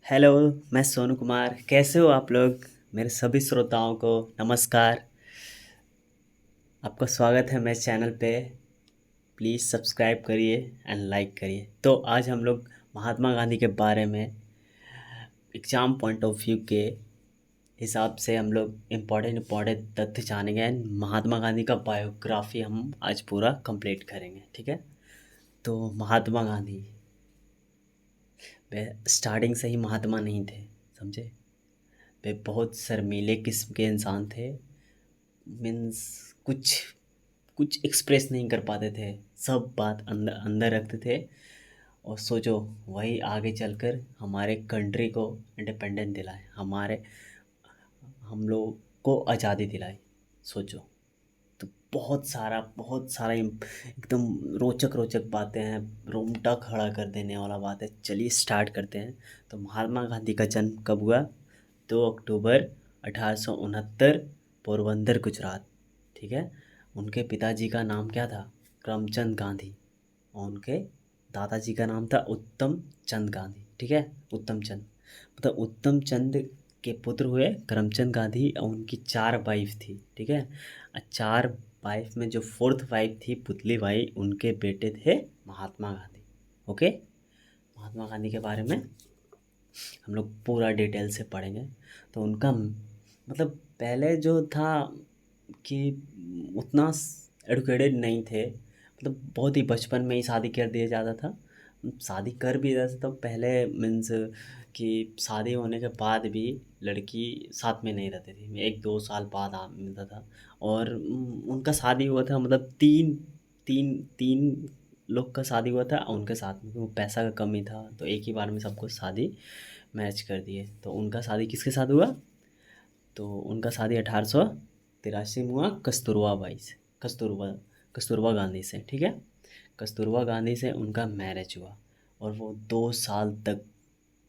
Hello. मैं सोनू कुमार। कैसे हो आप लोग? मेरे सभी श्रोताओं को नमस्कार। आपका स्वागत है मेरे चैनल पे। प्लीज़ सब्सक्राइब करिए एंड लाइक करिए। तो आज हम लोग महात्मा गांधी के बारे में एग्ज़ाम पॉइंट ऑफ व्यू के हिसाब से हम लोग इम्पोर्टेंट तथ्य जानेंगे एंड महात्मा गांधी का बायोग्राफी हम आज पूरा कंप्लीट करेंगे। ठीक है। तो महात्मा गांधी वे स्टार्टिंग से ही महात्मा नहीं थे, समझे। वे बहुत शर्मीले किस्म के इंसान थे। मीन्स कुछ कुछ एक्सप्रेस नहीं कर पाते थे। सब बात अंदर अंदर रखते थे। और सोचो, वही आगे चलकर हमारे कंट्री को इंडिपेंडेंट दिलाए, हमारे हम लोग को आज़ादी दिलाई। सोचो। तो बहुत सारा एकदम रोचक रोचक बातें हैं। रोंगटा खड़ा कर देने वाला बात है। चलिए स्टार्ट करते हैं। तो महात्मा गांधी का जन्म कब हुआ? 2 अक्टूबर 1869, पोरबंदर गुजरात। ठीक है। उनके पिताजी का नाम क्या था? करमचंद गांधी। और उनके दादाजी का नाम था उत्तम चंद गांधी। ठीक है। उत्तम चंद, मतलब उत्तम चंद के पुत्र हुए करमचंद गांधी। और उनकी 4 वाइफ थी। ठीक है। 4 वाइफ में जो फोर्थ वाइफ थी पुतली बाई, उनके बेटे थे महात्मा गांधी। ओके। महात्मा गांधी के बारे में हम लोग पूरा डिटेल से पढ़ेंगे। तो उनका मतलब पहले जो था कि उतना एडुकेटेड नहीं थे। मतलब बहुत ही बचपन में ही शादी कर दिया जाता था। शादी कर भी जाता था तो पहले मीन्स कि शादी होने के बाद भी लड़की साथ में नहीं रहती थी। 1-2 साल बाद मिलता था। और उनका शादी हुआ था, मतलब तीन तीन तीन लोग का शादी हुआ था। और उनके साथ में वो पैसा का कमी था तो एक ही बार में सबको शादी मैच कर दिए। तो उनका शादी किसके साथ हुआ? तो उनका शादी 1883 में हुआ कस्तूरबा बाई से। कस्तूरबा गांधी से। ठीक है। कस्तूरबा गांधी से उनका मैरिज हुआ। और वो 2 साल तक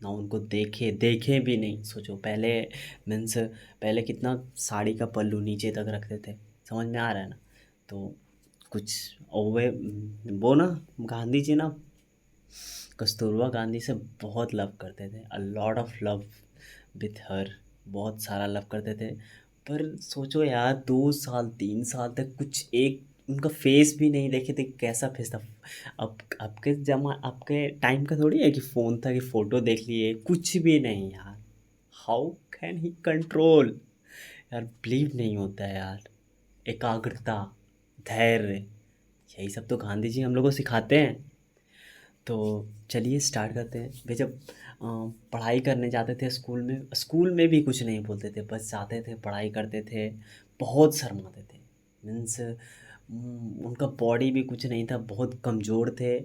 ना उनको देखे देखे भी नहीं। सोचो, पहले मीन्स पहले कितना साड़ी का पल्लू नीचे तक रखते थे। समझ में आ रहा है ना? तो कुछ और वो ना गांधी जी ना कस्तूरबा गांधी से बहुत लव करते थे। A lot of love with her. बहुत सारा लव करते थे। पर सोचो यार, 2 साल 3 साल तक कुछ एक उनका फेस भी नहीं देखे थे। कैसा फेस था? अब आपके टाइम का थोड़ी है कि फ़ोन था कि फ़ोटो देख लिए। कुछ भी नहीं यार। How can he control? यार बिलीव नहीं होता है यार। एकाग्रता, धैर्य, यही सब तो गांधी जी हम लोग को सिखाते हैं। तो चलिए स्टार्ट करते हैं। वे जब पढ़ाई करने जाते थे स्कूल में भी कुछ नहीं बोलते थे, बस जाते थे पढ़ाई करते थे। बहुत शर्माते थे। मीन्स उनका बॉडी भी कुछ नहीं था, बहुत कमज़ोर थे।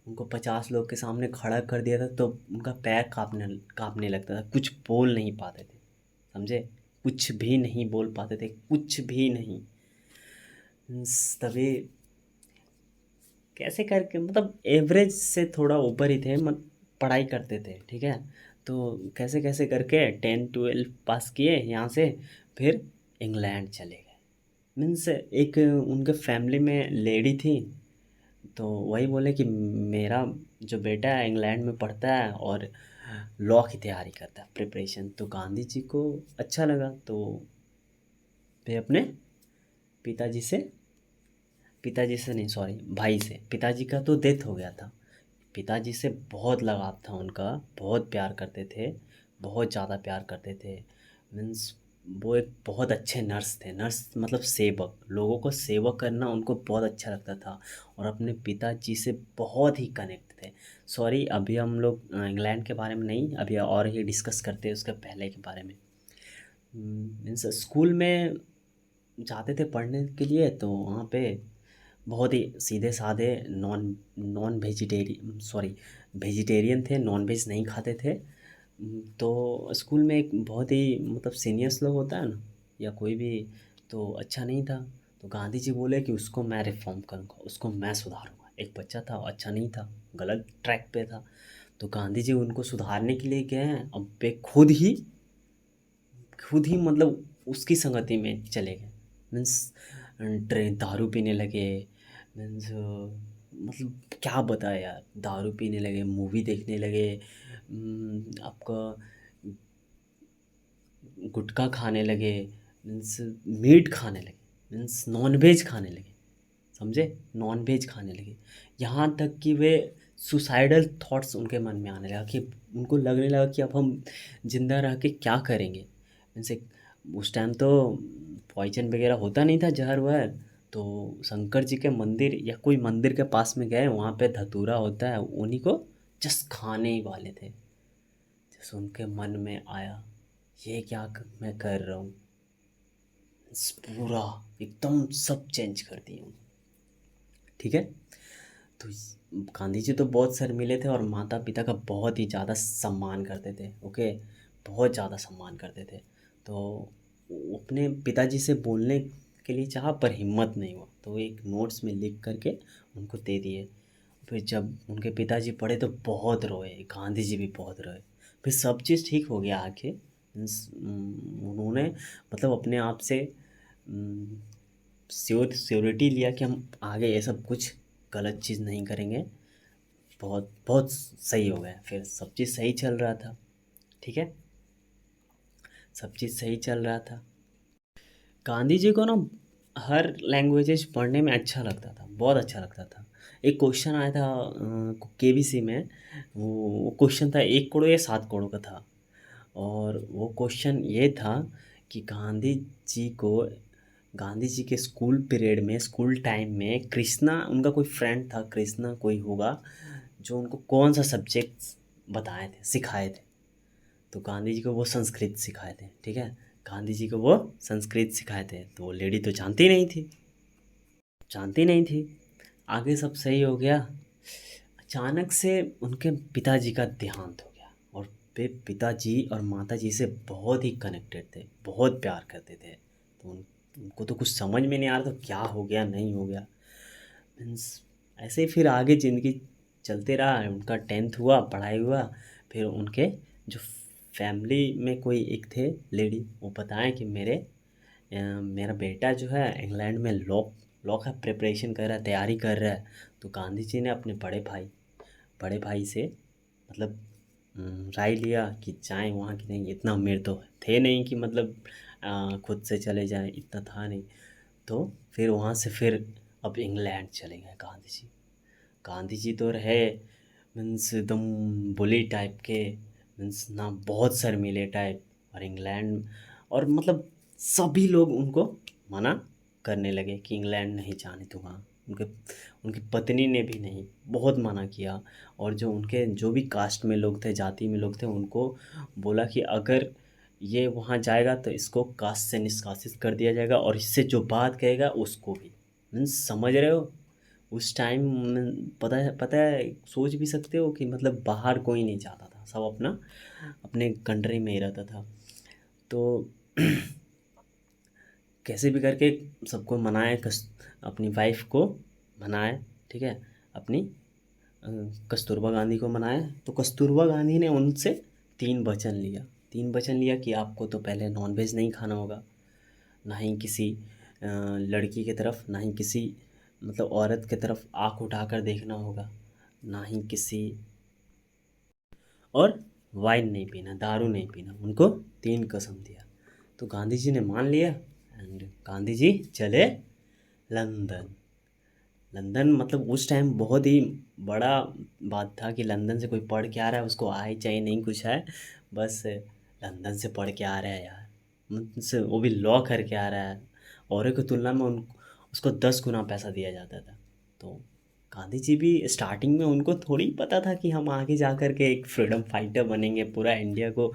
उनको 50 लोग के सामने खड़ा कर दिया था तो उनका पैर काँपने काँपने लगता था। कुछ बोल नहीं पाते थे, समझे। कुछ भी नहीं बोल पाते थे, कुछ भी नहीं। तभी कैसे करके, मतलब एवरेज से थोड़ा ऊपर ही थे, मत पढ़ाई करते थे। ठीक है। तो कैसे कैसे करके 10-12 पास किए यहाँ से। फिर इंग्लैंड चले गए। मीन्स एक उनके फैमिली में लेडी थी। तो वही बोले कि मेरा जो बेटा है इंग्लैंड में पढ़ता है और लॉ की तैयारी करता है, प्रिपरेशन। तो गांधी जी को अच्छा लगा। तो वे अपने पिताजी से पिताजी से नहीं, सॉरी, भाई से। पिताजी का तो डेथ हो गया था। पिताजी से बहुत लगाव था उनका। बहुत प्यार करते थे। बहुत ज़्यादा प्यार करते थे। मीन्स वो एक बहुत अच्छे नर्स थे। नर्स मतलब सेवक, लोगों को सेवा करना उनको बहुत अच्छा लगता था। और अपने पिताजी से बहुत ही कनेक्ट थे। सॉरी, अभी हम लोग इंग्लैंड के बारे में नहीं, अभी और ही डिस्कस करते हैं उसके पहले के बारे में। मीन्स स्कूल में जाते थे पढ़ने के लिए। तो वहाँ पे बहुत ही सीधे साधे non non vegetarian sorry vegetarian थे, नॉन वेज नहीं खाते थे। तो स्कूल में एक बहुत ही मतलब सीनियर्स लोग होता है ना, या कोई भी, तो अच्छा नहीं था। तो गांधी जी बोले कि उसको मैं रिफॉर्म करूँगा, उसको मैं सुधारूंगा। एक बच्चा था, अच्छा नहीं था, गलत ट्रैक पे था। तो गांधी जी उनको सुधारने के लिए गए हैं। अब वे खुद ही मतलब उसकी संगति में चले गए। मीन्स ट्रेन दारू पीने लगे। मीन्स मतलब क्या बताए यार, दारू पीने लगे, मूवी देखने लगे, आपका गुटखा खाने लगे, मीन्स मीट खाने लगे, मीन्स नॉन वेज खाने लगे, समझे, नॉन वेज खाने लगे। यहाँ तक कि वे सुसाइडल थॉट्स उनके मन में आने लगा कि उनको लगने लगा कि अब हम ज़िंदा रह के क्या करेंगे। मीन्स उस टाइम तो पॉइजन वगैरह होता नहीं था, जहर वहर। तो शंकर जी के मंदिर या कोई मंदिर के पास में गए, वहाँ पे धतूरा होता है, उन्हीं को जस्ट खाने ही वाले थे। जैसे उनके मन में आया, ये क्या मैं कर रहा हूँ, पूरा एकदम सब चेंज कर दिया। ठीक है। तो गांधी जी तो बहुत शर्मीले थे और माता पिता का बहुत ही ज़्यादा सम्मान करते थे। ओके, बहुत ज़्यादा सम्मान करते थे। तो वो अपने पिताजी से बोलने के लिए चाहा, पर हिम्मत नहीं हुआ, तो वो एक नोट्स में लिख करके उनको दे दिए। फिर जब उनके पिताजी पढ़े तो बहुत रोए, गांधी जी भी बहुत रोए। फिर सब चीज़ ठीक हो गया आके। उन्होंने मतलब अपने आप से श्योरिटी लिया कि हम आगे ये सब कुछ गलत चीज़ नहीं करेंगे। बहुत बहुत सही हो गया, फिर सब चीज़ सही चल रहा था। ठीक है, सब चीज़ सही चल रहा था। गांधी जी को ना हर लैंग्वेजेस पढ़ने में अच्छा लगता था, बहुत अच्छा लगता था। एक क्वेश्चन आया था केबीसी में, वो क्वेश्चन था 1 करोड़ या 7 करोड़ का था। और वो क्वेश्चन ये था कि गांधी जी के स्कूल पीरियड में, स्कूल टाइम में, कृष्णा उनका कोई फ्रेंड था, कृष्णा कोई होगा, जो उनको कौन सा सब्जेक्ट बताए थे, सिखाए थे। तो गांधी जी को वो संस्कृत सिखाए थे। ठीक है, गांधी जी को वो संस्कृत सिखाए थे। तो वो लेडी तो जानती नहीं थी, जानती नहीं थी। आगे सब सही हो गया। अचानक से उनके पिताजी का देहांत हो गया, और वे पिताजी और माताजी से बहुत ही कनेक्टेड थे, बहुत प्यार करते थे। तो उनको तो कुछ समझ में नहीं आ रहा था क्या हो गया, नहीं हो गया। मीन्स ऐसे ही फिर आगे ज़िंदगी चलते रहा। उनका 10th हुआ, पढ़ाई हुआ। फिर उनके जो फैमिली में कोई एक थे लेडी, वो बताएं कि मेरा बेटा जो है इंग्लैंड में लॉ लॉ का प्रिपरेशन कर रहा है, तैयारी कर रहा है। तो गांधी जी ने अपने बड़े भाई से मतलब राय लिया कि जाएं वहाँ की। नहीं, इतना अमीर तो थे नहीं कि मतलब खुद से चले जाएं, इतना था नहीं। तो फिर वहाँ से फिर अब इंग्लैंड चले गए गांधी जी। गांधी जी तो रहे मीन्स एकदम बुली टाइप के, मीन्स ना बहुत शर्मीले टाइप। और इंग्लैंड, और मतलब सभी लोग उनको मना करने लगे कि इंग्लैंड नहीं जाने दूंगा। उनके उनकी पत्नी ने भी नहीं, बहुत मना किया। और जो उनके जो भी कास्ट में लोग थे, जाति में लोग थे, उनको बोला कि अगर ये वहाँ जाएगा तो इसको कास्ट से निष्कासित कर दिया जाएगा, और इससे जो बात कहेगा उसको भी। मीन्स समझ रहे हो, उस टाइम पता है, सोच भी सकते हो कि मतलब बाहर कोई नहीं जाता था, सब अपना अपने कंट्री में ही रहता था। तो कैसे भी करके सबको मनाए, अपनी वाइफ को मनाए। ठीक है, अपनी अ, कस्तूरबा गांधी को मनाए। तो कस्तूरबा गांधी ने उनसे 3 वचन लिया। 3 वचन लिया कि आपको तो पहले नॉनवेज नहीं खाना होगा, ना ही किसी लड़की की तरफ, ना ही किसी मतलब औरत की तरफ आँख उठाकर देखना होगा, ना ही किसी, और वाइन नहीं पीना, दारू नहीं पीना। उनको 3 कसम दिया। तो गांधी जी ने मान लिया, एंड गांधी जी चले लंदन। लंदन मतलब उस टाइम बहुत ही बड़ा बात था कि लंदन से कोई पढ़ के आ रहा है, उसको आए चाहे नहीं कुछ है, बस लंदन से पढ़ के आ रहा है यार, मुझसे वो भी लॉ करके आ रहा है। औरों की तुलना में उसको 10 गुना पैसा दिया जाता था। तो गांधी जी भी स्टार्टिंग में, उनको थोड़ी पता था कि हम आगे जा कर के एक फ्रीडम फाइटर बनेंगे, पूरा इंडिया को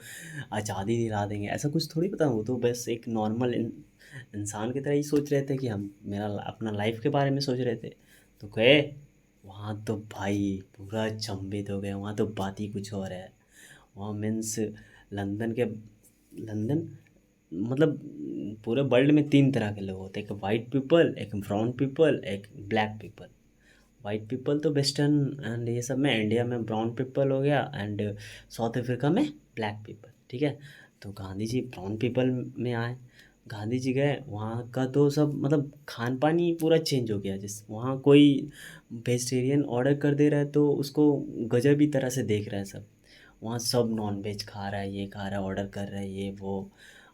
आज़ादी दिला देंगे, ऐसा कुछ थोड़ी पता। वो तो बस एक नॉर्मल इंसान की तरह ही सोच रहे थे कि हम मेरा अपना लाइफ के बारे में सोच रहे थे। तो गए वहाँ तो भाई पूरा अचंभित हो गए, वहाँ तो बात ही कुछ और है। वहाँ मीन्स लंदन के लंदन मतलब पूरे वर्ल्ड में 3 तरह के लोग होते हैं, एक वाइट पीपल, एक ब्राउन पीपल, एक ब्लैक पीपल। वाइट पीपल तो वेस्टर्न एंड ये सब में, इंडिया में ब्राउन पीपल हो गया, एंड साउथ अफ्रीका में ब्लैक पीपल। ठीक है, तो गांधी जी ब्राउन पीपल में आए। गांधी जी गए वहाँ का तो सब मतलब खान पान ही पूरा चेंज हो गया। जिस वहाँ कोई वेजिटेरियन ऑर्डर कर दे रहा है तो उसको गजब ही तरह से देख रहा है सब। वहाँ सब नॉन वेज खा रहा है, ये खा रहा है, ऑर्डर कर रहा है, ये वो।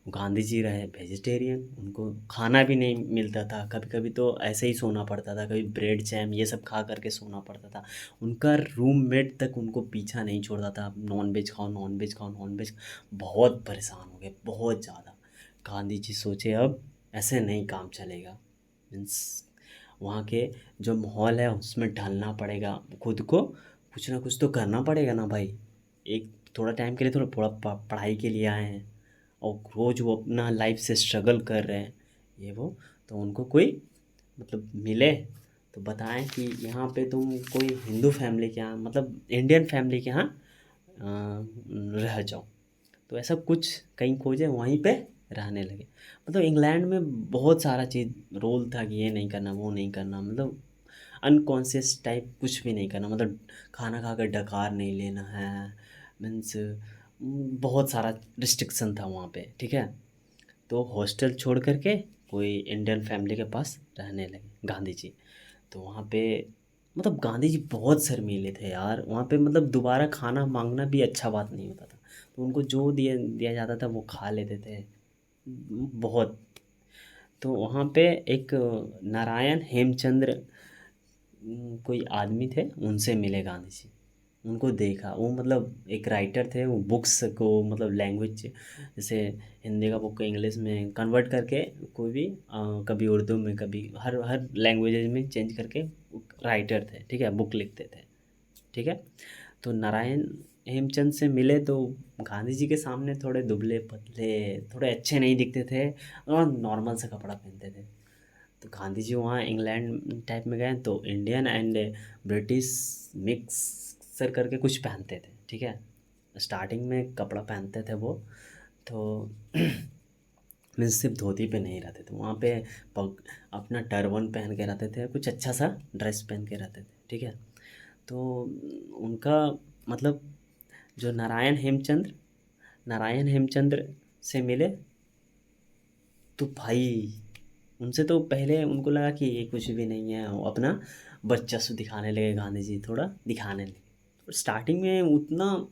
गांधी जी रहे वेजिटेरियन, उनको खाना भी नहीं मिलता था, कभी कभी तो ऐसे ही सोना पड़ता था, कभी ब्रेड जैम ये सब खा करके सोना पड़ता था। उनका रूममेट तक उनको पीछा नहीं छोड़ता था, नॉन वेज खाओ, नॉन वेज खाओ, नॉन वेज। बहुत परेशान हो गए, बहुत ज़्यादा। गांधी जी सोचे अब ऐसे नहीं काम चलेगा। मीन्स वहाँ के जो माहौल है उसमें ढलना पड़ेगा, खुद को कुछ ना कुछ तो करना पड़ेगा ना भाई। एक थोड़ा टाइम के लिए थोड़ा थोड़ा पढ़ाई के लिए आए हैं और रोज़ वो अपना लाइफ से स्ट्रगल कर रहे हैं, ये वो। तो उनको कोई मतलब मिले तो बताएं कि यहाँ पे तुम कोई हिंदू फैमिली के यहाँ, मतलब इंडियन फैमिली के यहाँ रह जाओ। तो ऐसा कुछ कहीं खोजे, वहीं पे रहने लगे। मतलब इंग्लैंड में बहुत सारा चीज़ रोल था कि ये नहीं करना, वो नहीं करना, मतलब अनकॉन्शियस टाइप कुछ भी नहीं करना, मतलब खाना खा कर डकार नहीं लेना है। मीन्स बहुत सारा रिस्ट्रिक्शन था वहाँ पे, ठीक है। तो हॉस्टल छोड़ करके कोई इंडियन फैमिली के पास रहने लगे गांधी जी। तो वहाँ पे मतलब गांधी जी बहुत शर्मीले थे यार वहाँ पे, मतलब दोबारा खाना मांगना भी अच्छा बात नहीं होता था। तो उनको जो दिया दिया जाता था वो खा लेते थे बहुत। तो वहाँ पे एक नारायण हेमचंद्र कोई आदमी थे, उनसे मिले गांधी जी। उनको देखा, वो मतलब एक राइटर थे, वो बुक्स को मतलब लैंग्वेज जैसे हिंदी का बुक को इंग्लिश में कन्वर्ट करके कोई भी कभी उर्दू में, कभी हर हर लैंग्वेजेज में चेंज करके राइटर थे, ठीक है, बुक लिखते थे, ठीक है। तो नारायण हेमचंद से मिले तो गांधी जी के सामने थोड़े दुबले पतले, थोड़े अच्छे नहीं दिखते थे और नॉर्मल सा कपड़ा पहनते थे। तो गांधी जी वहाँ इंग्लैंड टाइप में गए तो इंडियन एंड ब्रिटिश मिक्सर करके कुछ पहनते थे, ठीक है। स्टार्टिंग में कपड़ा पहनते थे वो, तो मीन्स सिर्फ धोती पे नहीं रहते थे वहाँ पे, पग अपना टर्बन पहन के रहते थे, कुछ अच्छा सा ड्रेस पहन के रहते थे, ठीक है। तो उनका मतलब जो नारायण हेमचंद्र से मिले तो भाई उनसे तो पहले उनको लगा कि ये कुछ भी नहीं है, वो अपना वर्चस्व दिखाने लगे गांधी जी, थोड़ा दिखाने लगे। तो स्टार्टिंग में उतना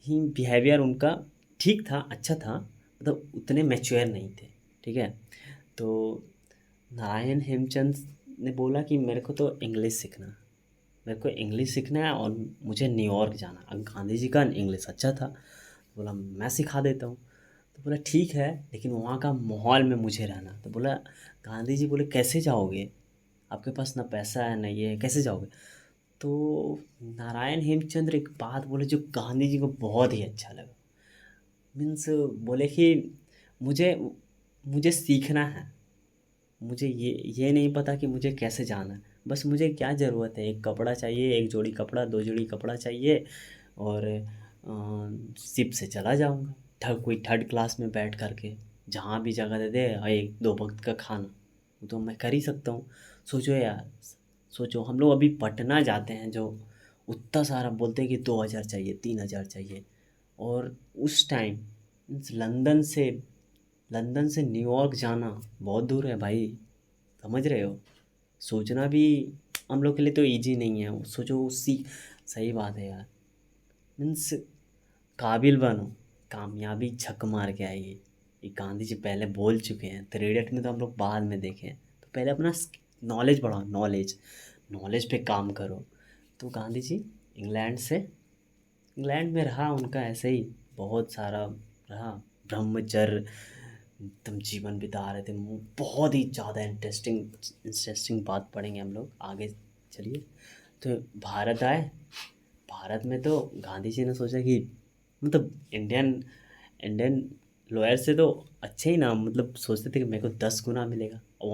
ही बिहेवियर उनका ठीक था, अच्छा था, मतलब उतने मैच्योर नहीं थे, ठीक है। तो नारायण हेमचंद ने बोला कि मेरे को तो इंग्लिश सीखना, मेरे को इंग्लिश सीखना है और मुझे न्यूयॉर्क जाना। अब गांधी जी का इंग्लिश अच्छा था, तो बोला मैं सिखा देता हूँ। तो बोला ठीक है, लेकिन वहाँ का माहौल में मुझे रहना। तो बोला, गांधी जी बोले कैसे जाओगे, आपके पास ना पैसा है ना ये है, कैसे जाओगे। तो नारायण हेमचंद्र एक बात बोले जो गांधी जी को बहुत ही अच्छा लगा। मीन्स बोले कि मुझे मुझे सीखना है, मुझे ये नहीं पता कि मुझे कैसे जाना है, बस मुझे क्या ज़रूरत है, एक कपड़ा चाहिए, एक जोड़ी कपड़ा, दो जोड़ी कपड़ा चाहिए, और शिप से चला जाऊँगा, कोई थर्ड क्लास में बैठ करके, जहाँ भी जगह दे दे, और एक दो वक्त का खाना, वो तो मैं कर ही सकता हूँ। सोचो यार, सोचो हम लोग अभी पटना जाते हैं, जो उतना सारा बोलते हैं कि 2,000 चाहिए, 3,000 चाहिए, और उस टाइम लंदन से न्यूयॉर्क जाना बहुत दूर है भाई, समझ रहे हो। सोचना भी हम लोग के लिए तो इजी नहीं है, सोचो उसी। सही बात है यार। मीन्स काबिल बनो, कामयाबी झक मार के आएगी, ये गांधी जी पहले बोल चुके हैं। थ्री इडियट में तो हम लोग बाद में देखे हैं, तो पहले अपना नॉलेज बढ़ाओ, नॉलेज नॉलेज पे काम करो। तो गांधी जी इंग्लैंड में रहा उनका ऐसे ही बहुत सारा रहा, ब्रह्मचर्य एकदम जीवन बिता रहे थे। बहुत ही ज़्यादा इंटरेस्टिंग बात पढ़ेंगे हम लोग आगे। चलिए, तो भारत आए। भारत में तो गांधी जी ने सोचा कि मतलब इंडियन लॉयर से तो अच्छे ही ना, मतलब सोचते थे कि मेरे को 10 गुना मिलेगा। और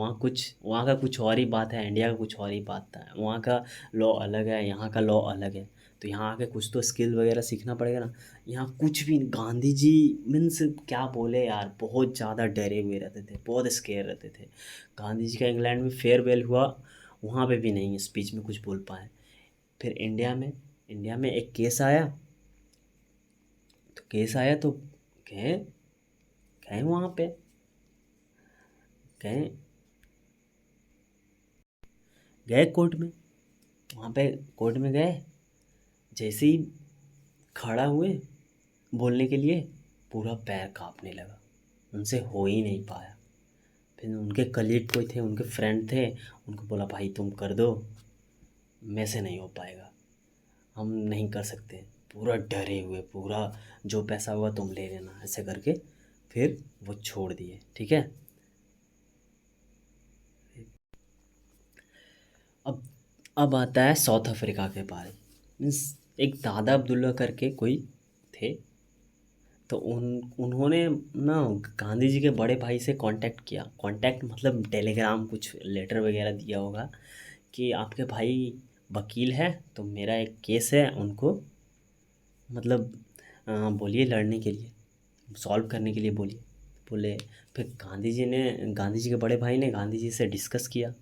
वहाँ का कुछ और ही बात है, इंडिया का कुछ और ही बात था, वहाँ का लॉ अलग है, यहाँ का लॉ अलग है। तो यहाँ आके कुछ तो स्किल वगैरह सीखना पड़ेगा ना। यहाँ कुछ भी गांधी जी मीन्स क्या बोले यार, बहुत ज़्यादा डरे हुए रहते थे, बहुत स्केयर रहते थे। गांधी जी का इंग्लैंड में फेयरवेल हुआ, वहाँ पे भी नहीं स्पीच में कुछ बोल पाए। फिर इंडिया में एक केस आया। तो केस आया तो गए गए वहाँ पे, गए गए कोर्ट में। वहाँ पे कोर्ट में गए, जैसे ही खड़ा हुए बोलने के लिए, पूरा पैर कांपने लगा, उनसे हो ही नहीं पाया। फिर उनके कलीग कोई थे, उनके फ्रेंड थे, उनको बोला भाई तुम कर दो, मेरे से नहीं हो पाएगा, हम नहीं कर सकते। पूरा डरे हुए, पूरा जो पैसा हुआ तुम ले लेना, ऐसे करके फिर वो छोड़ दिए। ठीक है। अब अब आता है साउथ अफ्रीका के बारे। मीन्स एक दादा अब्दुल्ला करके कोई थे। तो उन्होंने ना गांधी जी के बड़े भाई से कांटेक्ट किया। कांटेक्ट मतलब टेलीग्राम कुछ लेटर वगैरह दिया होगा कि आपके भाई वकील है, तो मेरा एक केस है, उनको मतलब बोलिए लड़ने के लिए, सॉल्व करने के लिए बोलिए। बोले। फिर गांधी जी के बड़े भाई ने गांधी जी से डिस्कस किया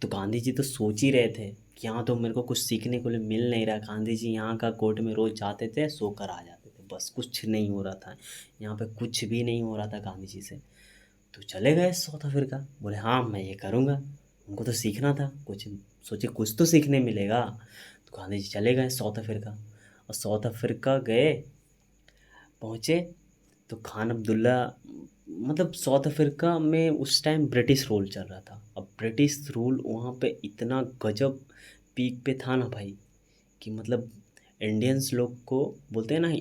तो गांधी जी तो सोच ही रहे थे कि यहाँ तो मेरे को कुछ सीखने को लिए मिल नहीं रहा। गांधी जी यहाँ का कोर्ट में रोज़ जाते थे, सो कर आ जाते थे, बस कुछ नहीं हो रहा था यहाँ पे, कुछ भी नहीं हो रहा था गांधी जी से। तो चले गए साउथ अफ्रीका। बोले हाँ मैं ये करूँगा, उनको तो सीखना था कुछ, सोचे कुछ तो सीखने मिलेगा। तो गांधी जी चले गए साउथ अफ्रीका। और साउथ अफ्रीका गए, पहुँचे तो खान अब्दुल्ला, मतलब साउथ अफ्रीका में उस टाइम ब्रिटिश रूल चल रहा था। अब ब्रिटिश रूल वहाँ पे इतना गजब पीक पे था ना भाई, कि मतलब इंडियंस लोग को बोलते हैं ना,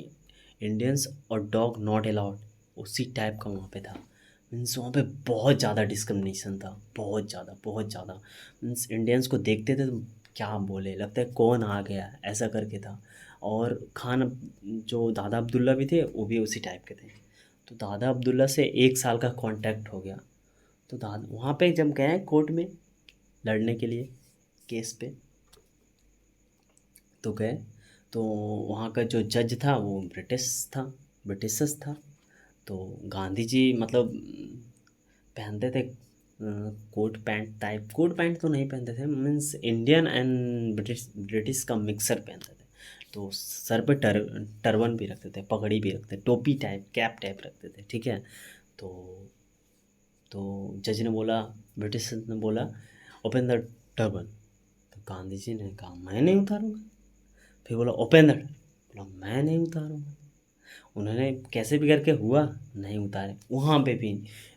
इंडियंस और डॉग नॉट अलाउड, उसी टाइप का वहाँ पे था। मीन्स वहाँ पे बहुत ज़्यादा डिस्क्रिमिनेशन था, बहुत ज़्यादा बहुत ज़्यादा। मीन्स इंडियंस को देखते थे तो क्या बोले, लगता है कौन आ गया, ऐसा करके था। और जो दादा अब्दुल्ला भी थे वो भी उसी टाइप के थे। तो दादा अब्दुल्ला से 1 साल का कांटेक्ट हो गया। तो दादा वहाँ पे जब गए कोर्ट में लड़ने के लिए केस पे, तो गए तो वहाँ का जो जज था वो ब्रिटिशस था। तो गांधी जी मतलब पहनते थे coat pant type, coat pant तो नहीं पहनते थे, मीन्स इंडियन एंड ब्रिटिश का मिक्सर पहनते थे। तो सर पे टर्बन भी रखते थे, पगड़ी भी रखते थे, टोपी टाइप कैप टाइप रखते थे। ठीक है। तो तो जज ने बोला, ब्रिटिश ने बोला ओपन द टर्बन। तो गांधी जी ने कहा मैं नहीं उतारूंगा। फिर बोला ओपन द, बोला मैं नहीं उतारूंगा। उन्होंने कैसे भी करके हुआ, नहीं उतारे वहाँ पे भी।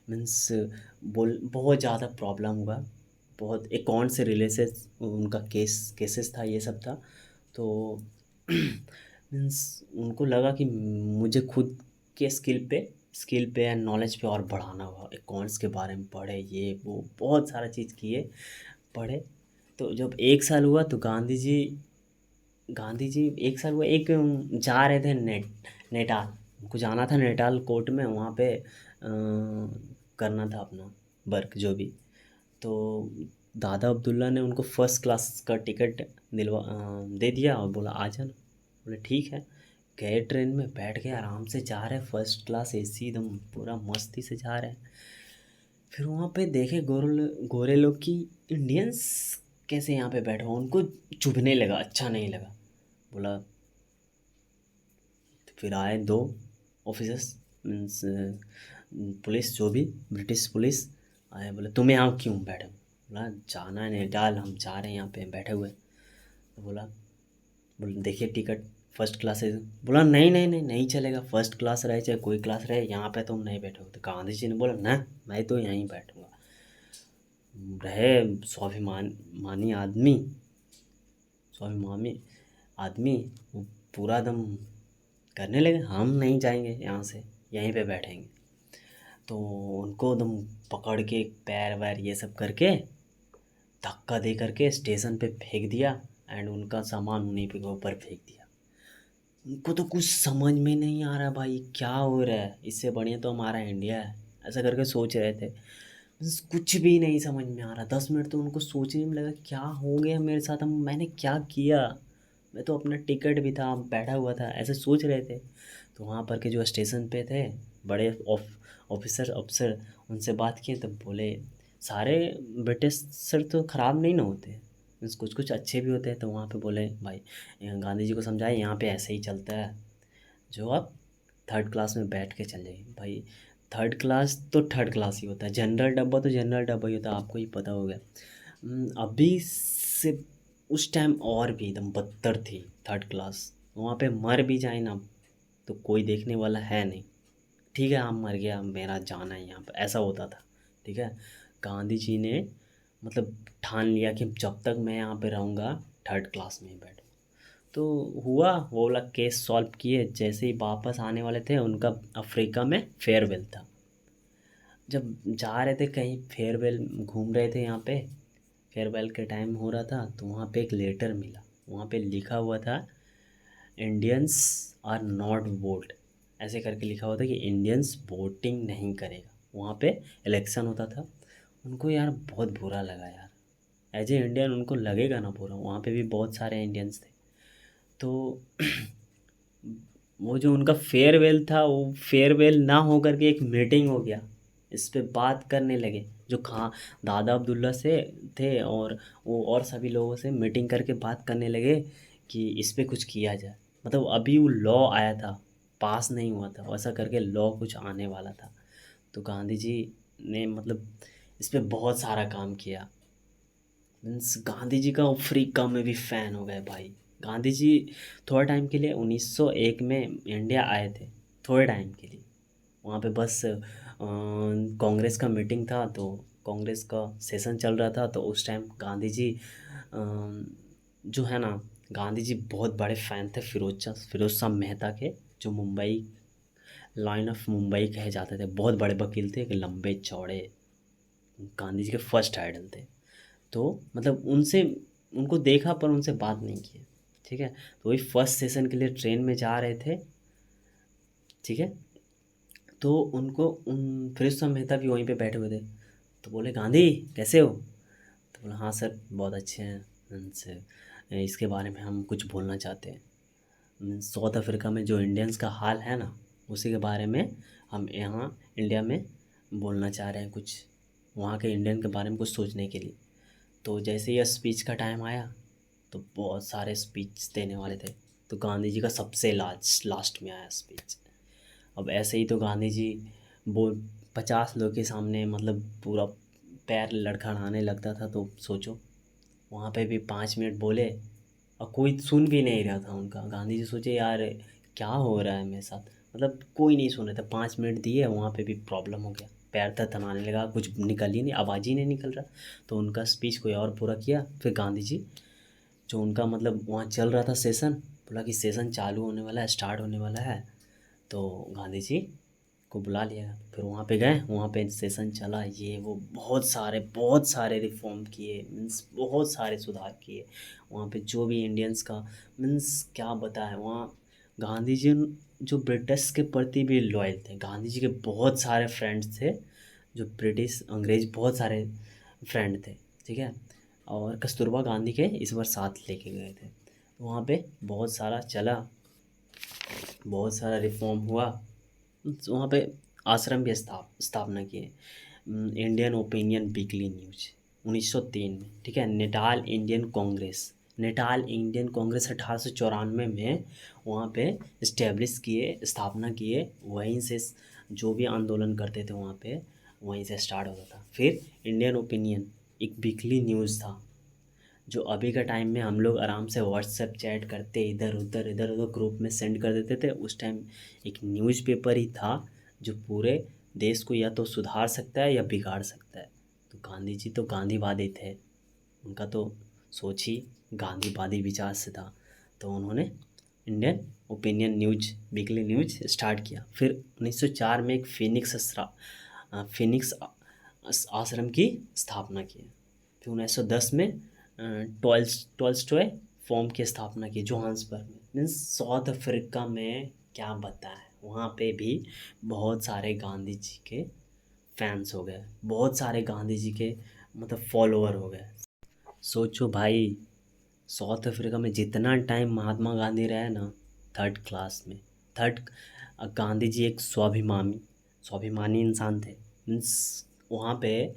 मीन्स बोल बहुत ज़्यादा प्रॉब्लम हुआ, बहुत अकाउंट से रिलेटेड उनका केसेस था, ये सब था। तो मीन्स उनको लगा कि मुझे खुद के स्किल पे एंड नॉलेज पे और बढ़ाना होगा, अकाउंट्स के बारे में पढ़े, ये वो बहुत सारा चीज़ किए, पढ़े। तो जब 1 साल हुआ तो गांधी जी 1 साल हुआ, एक जा रहे थे नेटाल, उनको जाना था नेटाल कोर्ट में, वहाँ पे करना था अपना वर्क जो भी। तो दादा अब्दुल्ला ने उनको फर्स्ट क्लास का टिकट दे दिया और बोला आ जाना। बोले ठीक है। गए ट्रेन में बैठ के आराम से जा रहे, फर्स्ट क्लास एसी एकदम पूरा मस्ती से जा रहे हैं। फिर वहाँ पे देखे गोरे लोग की इंडियंस कैसे यहाँ पे बैठे हो, उनको चुभने लगा, अच्छा नहीं लगा। बोला, तो फिर आए 2 ऑफिसर्स, मीन्स पुलिस जो भी, ब्रिटिश पुलिस आए। बोले तुम यहाँ क्यों बैठे हो? बोला जाना है नैनीताल, हम जा रहे हैं यहाँ पे बैठे हुए। तो बोला देखिए टिकट फर्स्ट क्लास है। बोला नहीं नहीं नहीं नहीं चलेगा, फर्स्ट क्लास रहे चाहे कोई क्लास रहे, यहाँ पे तुम नहीं बैठोगे। तो गांधी जी ने बोला ना, मैं तो यहीं बैठूंगा। रहे स्वाभिमानी आदमी, स्वाभिमानी आदमी, वो पूरा दम करने लगे, हम नहीं जाएंगे यहाँ से, यहीं पे बैठेंगे। तो उनको एकदम पकड़ के पैर वैर ये सब करके धक्का दे करके स्टेशन पे फेंक दिया, एंड उनका सामान उन्हीं पे ऊपर फेंक दिया। उनको तो कुछ समझ में नहीं आ रहा भाई क्या हो रहा है, इससे बढ़िया तो हमारा इंडिया है, ऐसा करके सोच रहे थे। बस कुछ भी नहीं समझ में आ रहा। 10 मिनट तो उनको सोचने में लगा क्या हो गया मेरे साथ, हम मैंने क्या किया, मैं तो अपना टिकट भी था, बैठा हुआ था, ऐसे सोच रहे थे। तो वहाँ पर के जो स्टेशन पे थे बड़े ऑफिसर अफसर, उनसे बात किए तब बोले सारे ब्रिटिश सर तो ख़राब नहीं ना होते, मीन्स कुछ कुछ अच्छे भी होते हैं। तो वहाँ पे बोले भाई, गांधी जी को समझाए यहाँ पे ऐसे ही चलता है, जो आप थर्ड क्लास में बैठ के चल जाइए भाई। थर्ड क्लास तो थर्ड क्लास ही होता है, जनरल डब्बा तो जनरल डब्बा ही होता है, आपको ही पता होगा। अभी से उस टाइम और भी एकदम बदतर थी थर्ड क्लास। वहाँ पे मर भी जाए ना तो कोई देखने वाला है नहीं, ठीक है, हम मर गया, मेरा जाना है यहाँ पर, ऐसा होता था। ठीक है, गांधी जी ने मतलब ठान लिया कि जब तक मैं यहाँ पे रहूँगा थर्ड क्लास में ही बैठूँ। तो हुआ, वो वाला केस सॉल्व किए, जैसे ही वापस आने वाले थे उनका अफ्रीका में फेयरवेल था। जब जा रहे थे कहीं फेयरवेल, घूम रहे थे यहाँ पे, फेयरवेल के टाइम हो रहा था, तो वहाँ पे एक लेटर मिला। वहाँ पे लिखा हुआ था इंडियंस आर नॉट वोट, ऐसे करके लिखा हुआ था कि इंडियंस वोटिंग नहीं करेगा। वहाँ पे इलेक्शन होता था। उनको यार बहुत बुरा लगा यार, एज ए इंडियन उनको लगेगा ना बुरा, वहाँ पे भी बहुत सारे इंडियंस थे। तो वो जो उनका फेयरवेल था, वो फेयरवेल ना हो करके एक मीटिंग हो गया, इस पे बात करने लगे। जो खां दादा अब्दुल्ला से थे और वो और सभी लोगों से मीटिंग करके बात करने लगे कि इस पे कुछ किया जाए। मतलब अभी वो लॉ आया था, पास नहीं हुआ था, वैसा करके लॉ कुछ आने वाला था। तो गांधी जी ने मतलब इस पे बहुत सारा काम किया। मीन्स गांधी जी का अफ्रीका में भी फ़ैन हो गए भाई। गांधी जी थोड़ा टाइम के लिए 1901 में इंडिया आए थे, थोड़े टाइम के लिए। वहाँ पे बस कांग्रेस का मीटिंग था, तो कांग्रेस का सेशन चल रहा था, तो उस टाइम गांधी जी जो है ना, गांधी जी बहुत बड़े फ़ैन थे फिरोज शाह मेहता के, जो मुंबई लाइन ऑफ मुंबई कहे जाते थे। बहुत बड़े वकील थे, एक लंबे चौड़े, गांधी जी के फर्स्ट आइडल थे। तो मतलब उनसे, उनको देखा पर उनसे बात नहीं की। ठीक है, तो वही फर्स्ट सेशन के लिए ट्रेन में जा रहे थे। ठीक है, तो उनको उन फिरोज शाह मेहता भी वहीं पे बैठे हुए थे। तो बोले गांधी कैसे हो? तो बोला हाँ सर बहुत अच्छे हैं, उनसे इसके बारे में हम कुछ बोलना चाहते हैं। साउथ अफ्रीका में जो इंडियंस का हाल है ना, उसी के बारे में हम यहाँ इंडिया में बोलना चाह रहे हैं कुछ, वहाँ के इंडियन के बारे में कुछ सोचने के लिए। तो जैसे ही स्पीच का टाइम आया, तो बहुत सारे स्पीच देने वाले थे, तो गांधी जी का सबसे लास्ट में आया स्पीच। अब ऐसे ही तो गांधी जी वो 50 लोग के सामने मतलब पूरा पैर लड़खड़ाने लगता था, तो सोचो वहाँ पे भी 5 मिनट बोले और कोई सुन भी नहीं रहा था उनका। गांधी जी सोचे यार क्या हो रहा है मेरे साथ, मतलब कोई नहीं सुन रहा था। 5 मिनट दिए, वहाँ पे भी प्रॉब्लम हो गया, पैर थरथराने लगा, कुछ निकल ही नहीं, आवाज़ ही नहीं निकल रहा। तो उनका स्पीच कोई और पूरा किया। फिर गांधी जी जो उनका मतलब वहाँ चल रहा था सेशन, बोला कि सेशन चालू होने वाला है, स्टार्ट होने वाला है। तो गांधी जी को बुला लिया, फिर वहाँ पे गए, वहाँ पे सेशन चला, ये वो बहुत सारे रिफॉर्म किए, मीन्स बहुत सारे सुधार किए वहाँ पे। जो भी इंडियंस का मीन्स क्या बताएं, वहाँ गांधी जी जो ब्रिटिश के प्रति भी लॉयल थे। गांधी जी के बहुत सारे फ्रेंड्स थे, जो ब्रिटिश अंग्रेज बहुत सारे फ्रेंड थे। ठीक है, और कस्तूरबा गांधी के इस बार साथ लेके गए थे। वहाँ पे बहुत सारा चला, बहुत सारा रिफॉर्म हुआ। वहाँ पे आश्रम भी स्थापना किए। इंडियन ओपिनियन वीकली न्यूज 1903 में। ठीक है, नेटाल इंडियन कांग्रेस 1894 में वहाँ पे इस्टेब्लिश किए, स्थापना किए। वहीं से जो भी आंदोलन करते थे वहाँ पे, वहीं से स्टार्ट होता था। फिर इंडियन ओपिनियन एक वीकली न्यूज़ था, जो अभी का टाइम में हम लोग आराम से व्हाट्सएप चैट करते इधर उधर ग्रुप में सेंड कर देते थे, उस टाइम एक न्यूज़पेपर ही था जो पूरे देश को या तो सुधार सकता है या बिगाड़ सकता है। तो गांधी जी तो गांधीवादी थे, उनका तो सोच ही गांधीवादी विचार से था। तो उन्होंने Indian opinion news weekly news start किया। फिर 1904 में एक फिनिक्स आश्रम की स्थापना की। फिर 1910 में टॉल्स्टॉय फॉर्म की स्थापना की जोहान्सबर्ग में। मीन्स साउथ अफ्रीका में क्या बताएं, वहाँ पे भी बहुत सारे गांधी जी के फैंस हो गए, बहुत सारे गांधी जी के मतलब फॉलोअर हो गए। सोचो भाई, साउथ अफ्रीका में जितना टाइम महात्मा गांधी रहे ना, थर्ड क्लास में, थर्ड गांधी जी एक स्वाभिमानी स्वाभिमानी इंसान थे। मीन्स वहाँ पे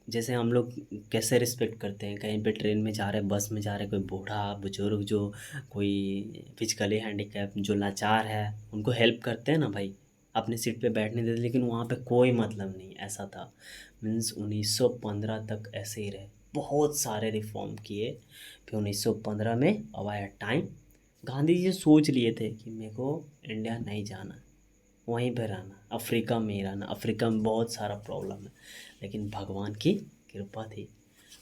जैसे हम लोग कैसे रिस्पेक्ट करते हैं, कहीं पे ट्रेन में जा रहे हैं, बस में जा रहे हैं, कोई बूढ़ा बुजुर्ग जो कोई फिजिकली हैंडीकैप जो लाचार है, उनको हेल्प करते हैं ना भाई, अपनी सीट पे बैठने देते, लेकिन वहाँ पे कोई मतलब नहीं ऐसा था। मीन्स 1915 तक ऐसे ही रहे, बहुत सारे रिफॉर्म किए। फिर 1915 में अब आया टाइम, गांधी जी सोच लिए थे कि मेरे को इंडिया नहीं जाना, वहीं पे रहना, अफ्रीका में ही रहना। अफ्रीका में बहुत सारा प्रॉब्लम है, लेकिन भगवान की कृपा थी,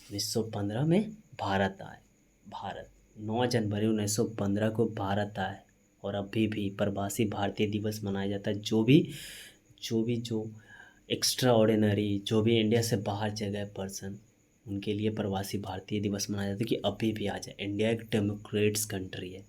1915 में भारत आए। भारत 9 जनवरी 1915 को भारत आए, और अभी भी प्रवासी भारतीय दिवस मनाया जाता है। जो एक्स्ट्रा ऑर्डिनरी, जो भी इंडिया से बाहर चले गए पर्सन, उनके लिए प्रवासी भारतीय दिवस मनाया जाता है कि अभी भी आ जाए। इंडिया एक डेमोक्रेट्स कंट्री है,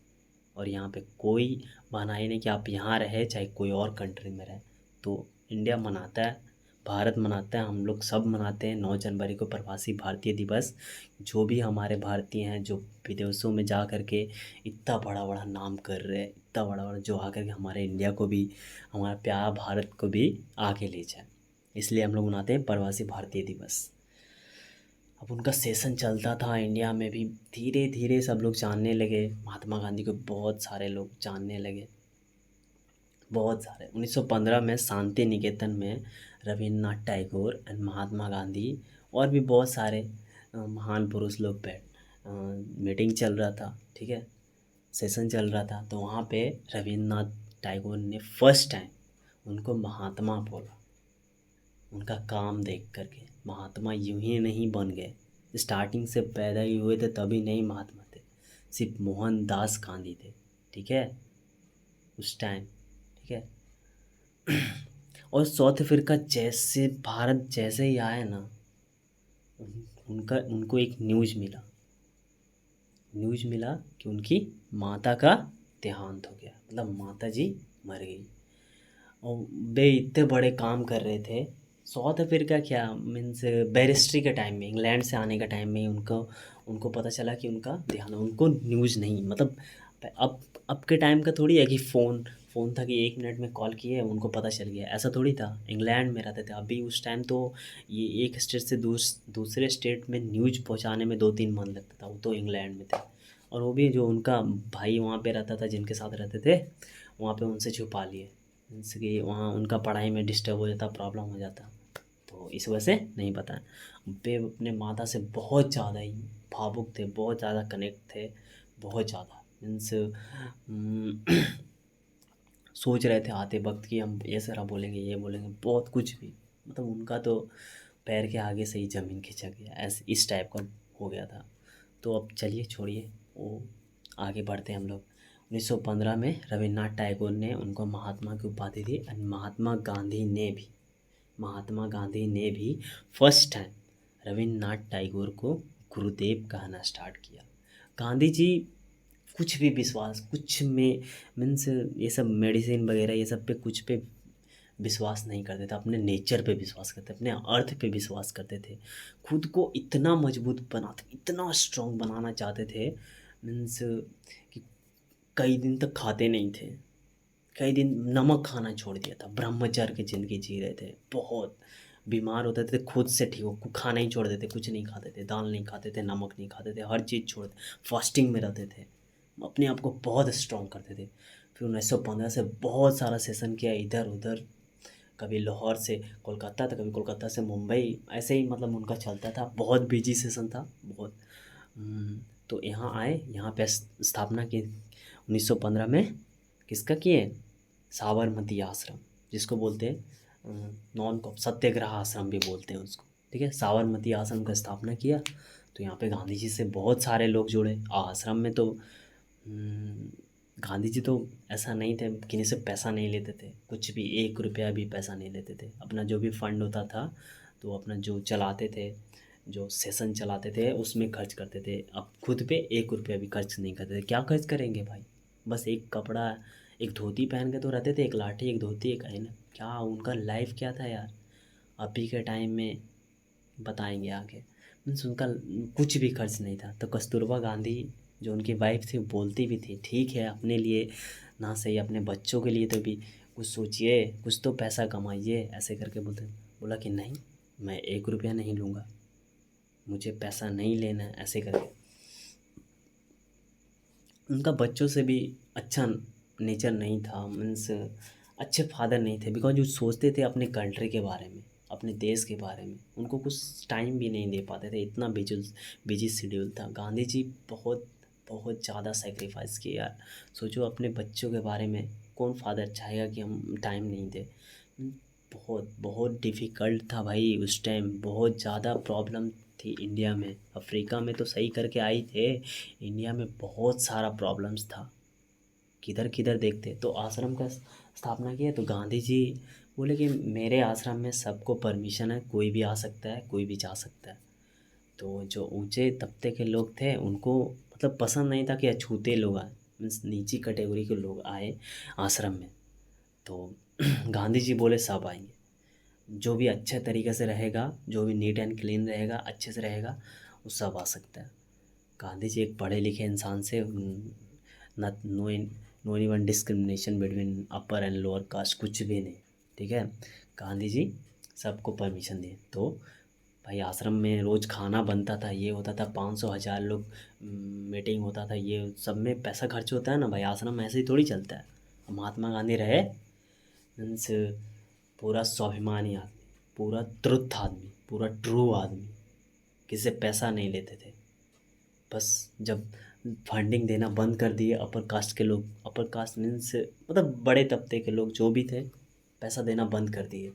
और यहाँ पे कोई बहाना ही नहीं कि आप यहाँ रहे चाहे कोई और कंट्री में रहे। तो इंडिया मनाता है, भारत मनाता है, हम लोग सब मनाते हैं 9 जनवरी को प्रवासी भारतीय दिवस। जो भी हमारे भारतीय हैं जो विदेशों में जा कर के इतना बड़ा बड़ा नाम कर रहे हैं, इतना बड़ा बड़ा, जो आकर के हमारे इंडिया को भी, हमारा प्यारा भारत को भी आगे ले जाए, इसलिए हम लोग मनाते हैं प्रवासी भारतीय दिवस। अब उनका सेशन चलता था इंडिया में भी, धीरे धीरे सब लोग जानने लगे महात्मा गांधी को, बहुत सारे लोग जानने लगे, बहुत सारे। 1915 में शांति निकेतन में रविन्द्रनाथ टैगोर एंड महात्मा गांधी और भी बहुत सारे महान पुरुष लोग मीटिंग चल रहा था, ठीक है, सेशन चल रहा था। तो वहाँ पे रविन्द्रनाथ टैगोर ने फर्स्ट टाइम उनको महात्मा बोला। उनका काम देख करके महात्मा यूं ही नहीं बन गए, स्टार्टिंग से पैदा ही हुए थे तभी नहीं महात्मा थे, सिर्फ मोहनदास गांधी थे, ठीक है, उस टाइम, ठीक है। और साउथ अफ्रीका जैसे भारत जैसे ही आए ना, उनको एक न्यूज़ मिला कि उनकी माता का देहांत हो गया, मतलब माता जी मर गई। और वे इतने बड़े काम कर रहे थे। साउथ अफ्रीका क्या, मीन्स बैरिस्ट्री के टाइम में, इंग्लैंड से आने के टाइम में उनको उनको पता चला कि उनका देहांत, उनको न्यूज़ नहीं, मतलब अब के टाइम का थोड़ी है कि फ़ोन था कि 1 मिनट में कॉल किए उनको पता चल गया, ऐसा थोड़ी था। इंग्लैंड में रहते थे अभी उस टाइम, तो ये एक स्टेट से दूसरे स्टेट में न्यूज़ पहुंचाने में 2-3 मन लगता था, वो तो इंग्लैंड में थे। और वो भी जो उनका भाई वहाँ पे रहता था, जिनके साथ रहते थे वहाँ पे, उनसे छुपा लिए, जैसे कि वहाँ उनका पढ़ाई में डिस्टर्ब हो जाता, प्रॉब्लम हो जाता, तो इस वजह से नहीं पता। वे अपने माता से बहुत ज़्यादा ही भावुक थे, बहुत ज़्यादा कनेक्ट थे, बहुत ज़्यादा, मीन्स सोच रहे थे आते वक्त कि हम ये सारा बोलेंगे, ये बोलेंगे, बहुत कुछ भी, मतलब उनका तो पैर के आगे से ही ज़मीन खिंचक गया, ऐसे इस टाइप का हो गया था। तो अब चलिए छोड़िए वो, आगे बढ़ते हैं हम लोग। 1915 में रविन्द्रनाथ टैगोर ने उनको महात्मा की उपाधि दी, और महात्मा गांधी ने भी फर्स्ट टाइम रविन्द्रनाथ टैगोर को गुरुदेव कहना स्टार्ट किया। गांधी जी कुछ भी विश्वास, कुछ में, मीन्स ये सब मेडिसिन वगैरह ये सब पे, कुछ पे विश्वास नहीं करते थे, अपने नेचर पे विश्वास करते, अपने अर्थ पे विश्वास करते थे। खुद को इतना मजबूत बनाते, इतना स्ट्रांग बनाना चाहते थे, मीन्स कि कई दिन तक खाते नहीं थे, कई दिन नमक खाना छोड़ दिया था, ब्रह्मचर्य की ज़िंदगी जी रहे थे। बहुत बीमार होते थे, खुद से ठीक हो, खाना ही छोड़ देते, कुछ नहीं खाते थे, दाल नहीं खाते थे, नमक नहीं खाते थे, हर चीज़ छोड़, फास्टिंग में रहते थे, अपने आप को बहुत स्ट्रॉन्ग करते थे। फिर 1915 से बहुत सारा सेशन किया इधर उधर, कभी लाहौर से कोलकाता, तो कभी कोलकाता से मुंबई, ऐसे ही मतलब उनका चलता था, बहुत बिजी सेशन था, बहुत। तो यहाँ आए, यहाँ पे स्थापना की 1915 में, किसका किए, साबरमती आश्रम, जिसको बोलते हैं नॉन कॉप सत्याग्रह आश्रम भी बोलते हैं उसको, ठीक है, साबरमती आश्रम का स्थापना किया। तो यहाँ पे गांधी जी से बहुत सारे लोग जुड़े आश्रम में। तो गांधी जी तो ऐसा नहीं थे, किसी से पैसा नहीं लेते थे, कुछ भी 1 रुपया भी पैसा नहीं लेते थे, अपना जो भी फंड होता था तो अपना जो चलाते थे, जो सेशन चलाते थे उसमें खर्च करते थे। अब खुद पे 1 रुपया भी खर्च नहीं करते थे, क्या खर्च करेंगे भाई, बस एक कपड़ा, एक धोती पहन के तो रहते थे, एक लाठी, एक धोती, एक ऐना, क्या उनका लाइफ क्या था यार, अभी के टाइम में बताएंगे आगे। मीन्स उनका कुछ भी खर्च नहीं था। तो कस्तूरबा गांधी जो उनकी वाइफ थी, वो बोलती भी थी, ठीक है अपने लिए ना सही, अपने बच्चों के लिए तो भी कुछ सोचिए, कुछ तो पैसा कमाइए, ऐसे करके बोलते। बोला कि नहीं, मैं 1 रुपया नहीं लूँगा, मुझे पैसा नहीं लेना है, ऐसे करके। उनका बच्चों से भी अच्छा नेचर नहीं था, मीन्स अच्छे फादर नहीं थे, बिकॉज वो सोचते थे अपने कंट्री के बारे में, अपने देश के बारे में। उनको कुछ टाइम भी नहीं दे पाते थे, इतना बिजी शेड्यूल था। गांधी जी बहुत बहुत ज़्यादा सेक्रीफाइस किए यार। सोचो अपने बच्चों के बारे में कौन फादर चाहेगा कि हम टाइम नहीं दें। बहुत बहुत डिफ़िकल्ट था भाई उस टाइम, बहुत ज़्यादा प्रॉब्लम थी इंडिया में। अफ्रीका में तो सही करके आई थे, इंडिया में बहुत सारा प्रॉब्लम्स था। किधर किधर देखते तो आश्रम का स्थापना किया तो गांधी जी बोले कि मेरे आश्रम में सबको परमिशन है, कोई भी आ सकता है, कोई भी जा सकता है। तो जो ऊंचे तबके के लोग थे उनको मतलब पसंद नहीं था कि अछूते लोग आए, मीन्स नीची कैटेगरी के लोग आए आश्रम में। तो गांधी जी बोले सब आएंगे, जो भी अच्छे तरीके से रहेगा, जो भी नीट एंड क्लीन रहेगा, अच्छे से रहेगा, वो सब आ सकता है। गांधी जी एक पढ़े लिखे इंसान से न no even discrimination between upper and lower caste, कुछ भी नहीं। ठीक है, गांधी जी सबको परमिशन दिए। तो भाई आश्रम में रोज़ खाना बनता था, ये होता था, 500 1000 लोग मीटिंग होता था, ये सब में पैसा खर्च होता है ना भाई, आश्रम में ऐसे ही थोड़ी चलता है। महात्मा गांधी रहे मीन्स पूरा स्वाभिमानी आदमी, पूरा ट्रुथ आदमी, पूरा ट्रू आदमी, किसी से पैसा नहीं लेते थे। बस जब फंडिंग देना बंद कर दिए अपर कास्ट के लोग, अपर कास्ट मीन्स मतलब बड़े तबके के लोग जो भी थे, पैसा देना बंद कर दिए।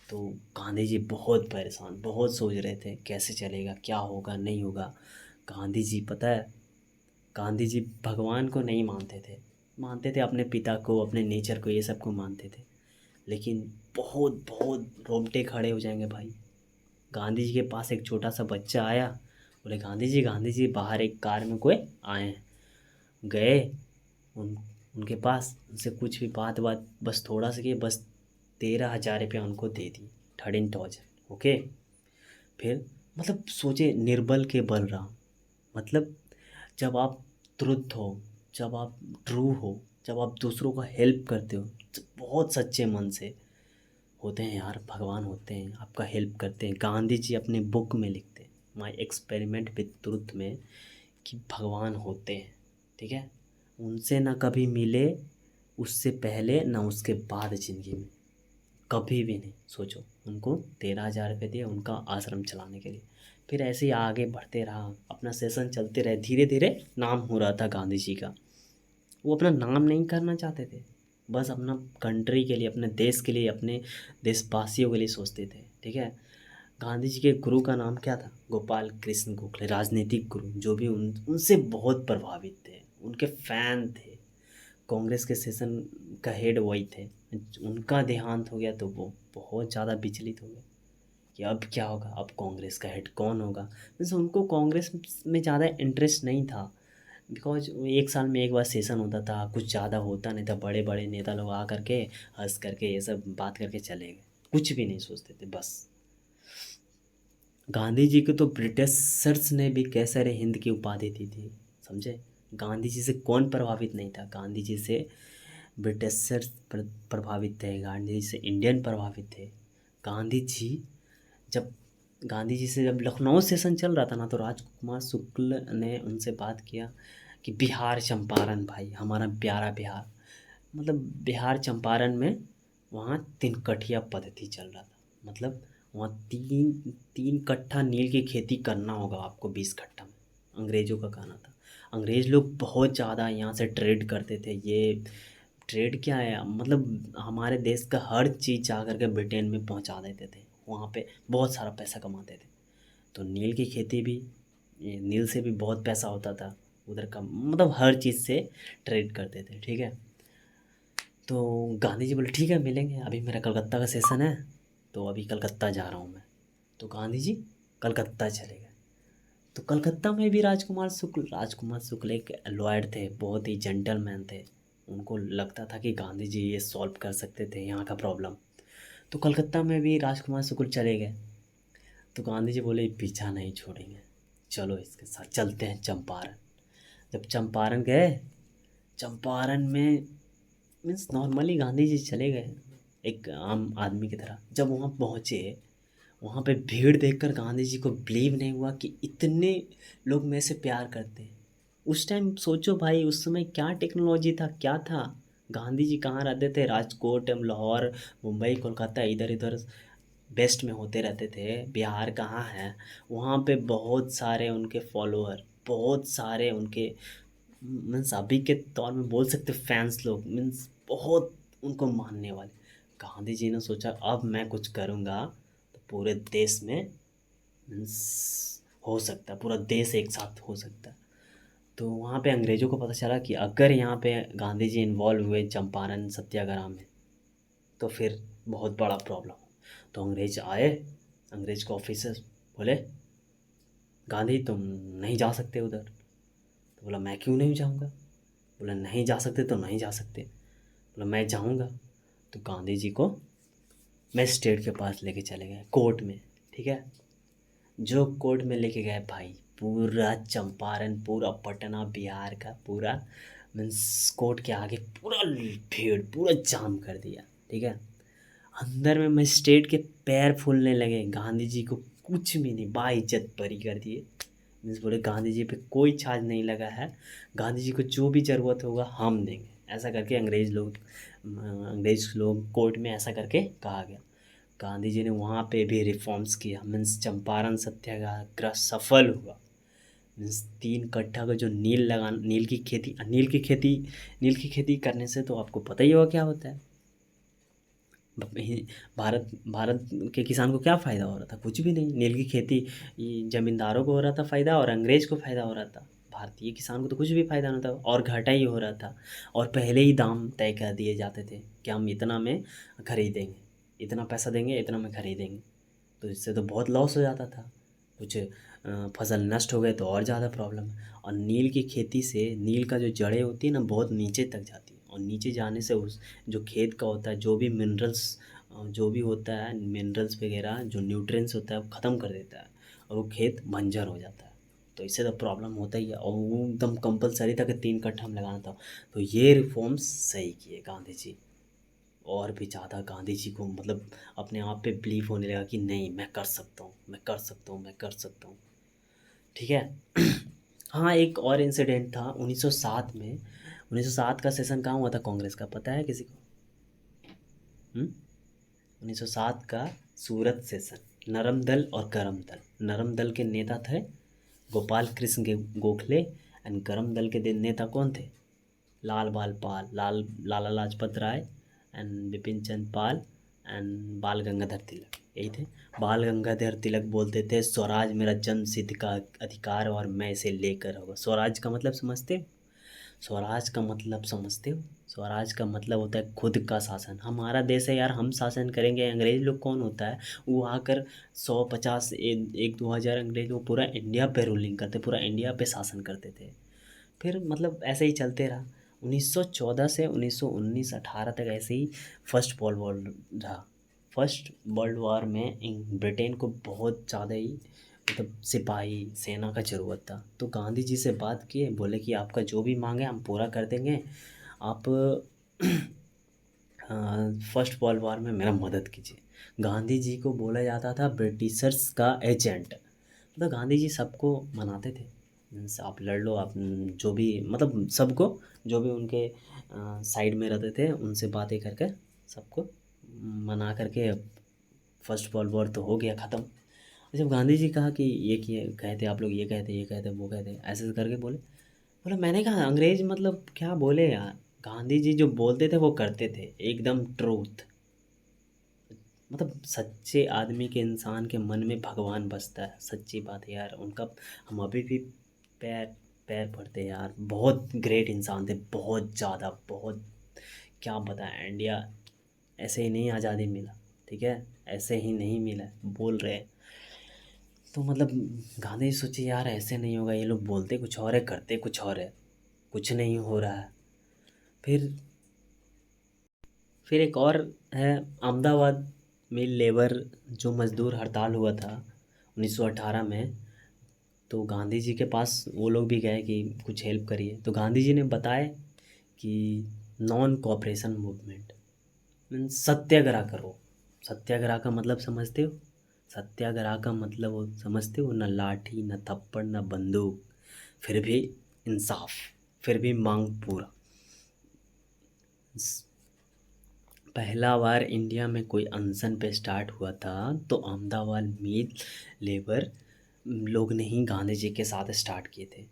तो गांधी जी बहुत परेशान, बहुत सोच रहे थे कैसे चलेगा, क्या होगा नहीं होगा। गांधी जी पता है, गांधी जी भगवान को नहीं मानते थे, मानते थे अपने पिता को, अपने नेचर को, ये सब को मानते थे। लेकिन बहुत बहुत रोंगटे खड़े हो जाएंगे भाई। गांधी जी के पास एक छोटा सा बच्चा आया, बोले गांधी जी बाहर एक कार में कोई आए हैं। गए उन उनके पास, उनसे कुछ भी बात बस थोड़ा सा किए, बस 13,000 रुपया उनको दे दी, 13,000। ओके। फिर मतलब सोचे निर्बल के बलराम, मतलब जब आप ट्रुथ हो, जब आप ट्रू हो, जब आप दूसरों का हेल्प करते हो, तो बहुत सच्चे मन से होते हैं यार, भगवान होते हैं, आपका हेल्प करते हैं। गांधी जी अपने बुक में लिखते हैं, माई एक्सपेरिमेंट विद ट्रुथ में, कि भगवान होते हैं। ठीक है, उनसे ना कभी मिले उससे पहले ना उसके बाद ज़िंदगी में, कभी भी नहीं। सोचो उनको 13,000 रुपये दिए उनका आश्रम चलाने के लिए। फिर ऐसे ही आगे बढ़ते रहा, अपना सेशन चलते रहे, धीरे धीरे नाम हो रहा था गांधी जी का। वो अपना नाम नहीं करना चाहते थे, बस अपना कंट्री के लिए, अपने देश के लिए, अपने देशवासियों के लिए सोचते थे। ठीक है, गांधी जी के गुरु का नाम क्या था? गोपाल कृष्ण गोखले, राजनीतिक गुरु, जो भी उनसे बहुत प्रभावित थे, उनके फैन थे। कांग्रेस के सेशन का हेड वही थे। उनका देहांत हो गया तो वो बहुत ज़्यादा विचलित हो गए कि अब क्या होगा, अब कांग्रेस का हेड कौन होगा। मीन्स उनको कांग्रेस में ज़्यादा इंटरेस्ट नहीं था, बिकॉज एक साल में एक बार सेशन होता था, कुछ ज़्यादा होता नहीं था, बड़े बड़े नेता लोग आ करके हंस करके ये सब बात करके चले गए, कुछ भी नहीं सोचते थे बस। गांधी जी को तो ब्रिटिशर्स ने भी कैसर हिंद की उपाधि दी थी, समझे। गांधी जी से कौन प्रभावित नहीं था? गांधी जी से ब्रिटिशर्स प्रभावित थे, गांधी जी से इंडियन प्रभावित थे। गांधी जी जब गांधी जी से जब लखनऊ सेशन चल रहा था ना, तो राजकुमार शुक्ल ने उनसे बात किया कि बिहार चंपारण भाई, हमारा प्यारा बिहार, मतलब बिहार चंपारण में वहाँ तिनकठिया पद्धति चल रहा था। मतलब वहाँ तीन तीन कट्ठा नील की खेती करना होगा आपको 20 कट्ठा में, अंग्रेज़ों का कहना था। अंग्रेज़ लोग बहुत ज़्यादा यहाँ से ट्रेड करते थे। ये ट्रेड क्या है, मतलब हमारे देश का हर चीज़ जा कर के ब्रिटेन में पहुँचा देते थे, वहाँ पे बहुत सारा पैसा कमाते थे। तो नील की खेती भी, ये नील से भी बहुत पैसा होता था उधर का, मतलब हर चीज़ से ट्रेड करते थे। ठीक है, तो गांधी जी बोले ठीक है मिलेंगे, अभी मेरा कलकत्ता का सेशन है, तो अभी कलकत्ता जा रहा हूँ मैं। तो गांधी जी कलकत्ता चले गए। तो कलकत्ता में भी राजकुमार शुक्ल एक लॉयर थे, बहुत ही जेंटलमैन थे। उनको लगता था कि गांधी जी ये सॉल्व कर सकते थे यहाँ का प्रॉब्लम। तो कलकत्ता में भी राजकुमार शुक्ल चले गए। तो गांधी जी बोले पीछा नहीं छोड़ेंगे, चलो इसके साथ चलते हैं चंपारण। जब चंपारण गए, चंपारण में मीन्स नॉर्मली गांधी जी चले गए एक आम आदमी की तरह। जब वहाँ पहुँचे, वहाँ पे भीड़ देखकर गांधी जी को बिलीव नहीं हुआ कि इतने लोग मेरे से प्यार करते हैं। उस टाइम सोचो भाई, उस समय क्या टेक्नोलॉजी था, क्या था, गांधी जी कहाँ रहते थे? राजकोट, लाहौर, मुंबई, कोलकाता, इधर इधर वेस्ट में होते रहते थे। बिहार कहाँ है? वहाँ पे बहुत सारे उनके फॉलोअर, बहुत सारे उनके मीन्स अभी के तौर में बोल सकते फैंस लोग, मीन्स बहुत उनको मानने वाले। गांधी जी ने सोचा अब मैं कुछ करूँगा तो पूरे देश में मीन्स हो सकता है, पूरा देश एक साथ हो सकता है। तो वहाँ पे अंग्रेज़ों को पता चला कि अगर यहाँ पे गांधी जी इन्वॉल्व हुए चंपारण सत्याग्रह में तो फिर बहुत बड़ा प्रॉब्लम हो। तो अंग्रेज आए, अंग्रेज के ऑफिसर बोले गांधी तुम नहीं जा सकते उधर। तो बोला मैं क्यों नहीं जाऊँगा? बोला नहीं जा सकते तो नहीं जा सकते। बोला मैं जाऊँगा। तो गांधी जी को मजिस्ट्रेट के पास लेके चले गए, कोर्ट में। ठीक है, जो कोर्ट में लेके गए भाई, पूरा चंपारण, पूरा पटना, बिहार का पूरा मीन्स कोर्ट के आगे पूरा भीड़, पूरा जाम कर दिया। ठीक है, अंदर में मजिस्ट्रेट के पैर फूलने लगे, गांधी जी को कुछ भी नहीं, बाइज्जत बरी कर दिए। मीन्स बोले गांधी जी पे कोई चार्ज नहीं लगा है, गांधी जी को जो भी ज़रूरत होगा हम देंगे, ऐसा करके अंग्रेज लोग कोर्ट में ऐसा करके कहा गया। गांधी जी ने वहाँ पे भी रिफॉर्म्स किया, मीन्स चंपारण सत्याग्रह सफल हुआ। मीन्स 3 कट्ठा का जो नील की खेती करने से तो आपको पता ही होगा क्या होता है। भारत भारत के किसान को क्या फ़ायदा हो रहा था? कुछ भी नहीं। नील की खेती ये ज़मींदारों को हो रहा था फ़ायदा और अंग्रेज़ को फ़ायदा हो रहा था। भारतीय किसान को तो कुछ भी फ़ायदा नहीं था और घाटा ही हो रहा था। और पहले ही दाम तय कर दिए जाते थे कि हम इतना में खरीदेंगे, इतना पैसा देंगे, इतना में खरीदेंगे। तो इससे तो बहुत लॉस हो जाता था। कुछ फसल नष्ट हो गए तो और ज़्यादा प्रॉब्लम। और नील की खेती से नील का जो जड़ें होती है ना बहुत नीचे तक जाती है, और नीचे जाने से उस जो खेत का होता है, जो भी मिनरल्स जो भी होता है, मिनरल्स वगैरह जो न्यूट्रिएंट्स होता है वो ख़त्म कर देता है और वो खेत बंजर हो जाता है। तो इससे तो प्रॉब्लम होता ही है, और वो एकदम कंपलसरी था कि 3 कट्ठा में लगाना था। तो ये रिफॉर्म्स सही किए गांधी जी। और भी ज़्यादा गांधी जी को मतलब अपने आप पे बिलीव होने लगा कि नहीं मैं कर सकता हूँ, मैं कर सकता हूँ, मैं कर सकता हूँ। ठीक है। हाँ, एक और इंसिडेंट था 1907 में। 1907 का सेशन कहाँ हुआ था कांग्रेस का, पता है किसी को? 1907 का सूरत सेशन, नरम दल और गरम दल। नरम दल के नेता थे गोपाल कृष्ण गोखले, एंड गरम दल के नेता कौन थे? लाल बाल पाल, लाला लाजपत राय एंड बिपिन चंद्र पाल एंड बाल गंगाधर तिलक, यही थे। बाल गंगाधर तिलक बोलते थे स्वराज मेरा जन्म सिद्ध का अधिकार और मैं इसे लेकर रहूँगा। स्वराज का मतलब समझते हो? स्वराज का मतलब समझते हो? स्वराज का मतलब होता है खुद का शासन। हमारा देश है यार, हम शासन करेंगे। अंग्रेज लोग कौन होता है? वो आकर 150 एक 2000 अंग्रेज वो पूरा इंडिया पे रूलिंग करते, पूरा इंडिया पे शासन करते थे। फिर मतलब ऐसे ही चलते रहा। 1914 से 1919 18 तक ऐसे ही फर्स्ट वर्ल्ड वॉर रहा। फर्स्ट वर्ल्ड वॉर में ब्रिटेन को बहुत ज़्यादा ही मतलब सिपाही सेना का ज़रूरत था। तो गांधी जी से बात किए, बोले कि आपका जो भी मांगे हम पूरा कर देंगे, आप फर्स्ट वर्ल्ड वॉर में मेरा मदद कीजिए। गांधी जी को बोला जाता था ब्रिटिशर्स का एजेंट। मतलब गांधी जी सबको मनाते थे, मीन्स आप लड़ लो, आप जो भी मतलब सबको, जो भी उनके साइड में रहते थे उनसे बातें करके सबको मना करके फर्स्ट वर्ल्ड वॉर तो हो गया ख़त्म। जब गांधी जी कहा कि ये किए कहते आप लोग, ये कहते, ये कहते, वो कहते, ऐसे करके बोले। बोला मैंने कहा अंग्रेज मतलब क्या बोले यार, गांधी जी जो बोलते थे वो करते थे, एकदम ट्रूथ। मतलब सच्चे आदमी के, इंसान के मन में भगवान बसता है, सच्ची बात है यार उनका। हम अभी भी पैर पैर पड़ते हैं यार, बहुत ग्रेट इंसान थे, बहुत ज़्यादा, बहुत। क्या बताएं, इंडिया ऐसे ही नहीं आज़ादी मिला। ठीक है, ऐसे ही नहीं मिला, बोल रहे हैं। तो मतलब गांधी जी सोचे यार ऐसे नहीं होगा, ये लोग बोलते कुछ और है करते कुछ और है, कुछ नहीं हो रहा है। फिर एक और है, अहमदाबाद मिल लेबर जो मज़दूर हड़ताल हुआ था 1918 में। तो गांधी जी के पास वो लोग भी गए कि कुछ हेल्प करिए। तो गांधी जी ने बताया कि नॉन कोऑपरेशन मूवमेंट मीन्स सत्याग्रह करो। सत्याग्रह का मतलब समझते हो? सत्याग्रह का मतलब वो समझते हो? न लाठी, न थप्पड़, न बंदूक, फिर भी इंसाफ, फिर भी मांग पूरा। स- पहला बार इंडिया में कोई अनशन पे स्टार्ट हुआ था तो अहमदाबाद मिल लेबर लोग ने ही गांधी जी के साथ स्टार्ट किए थे।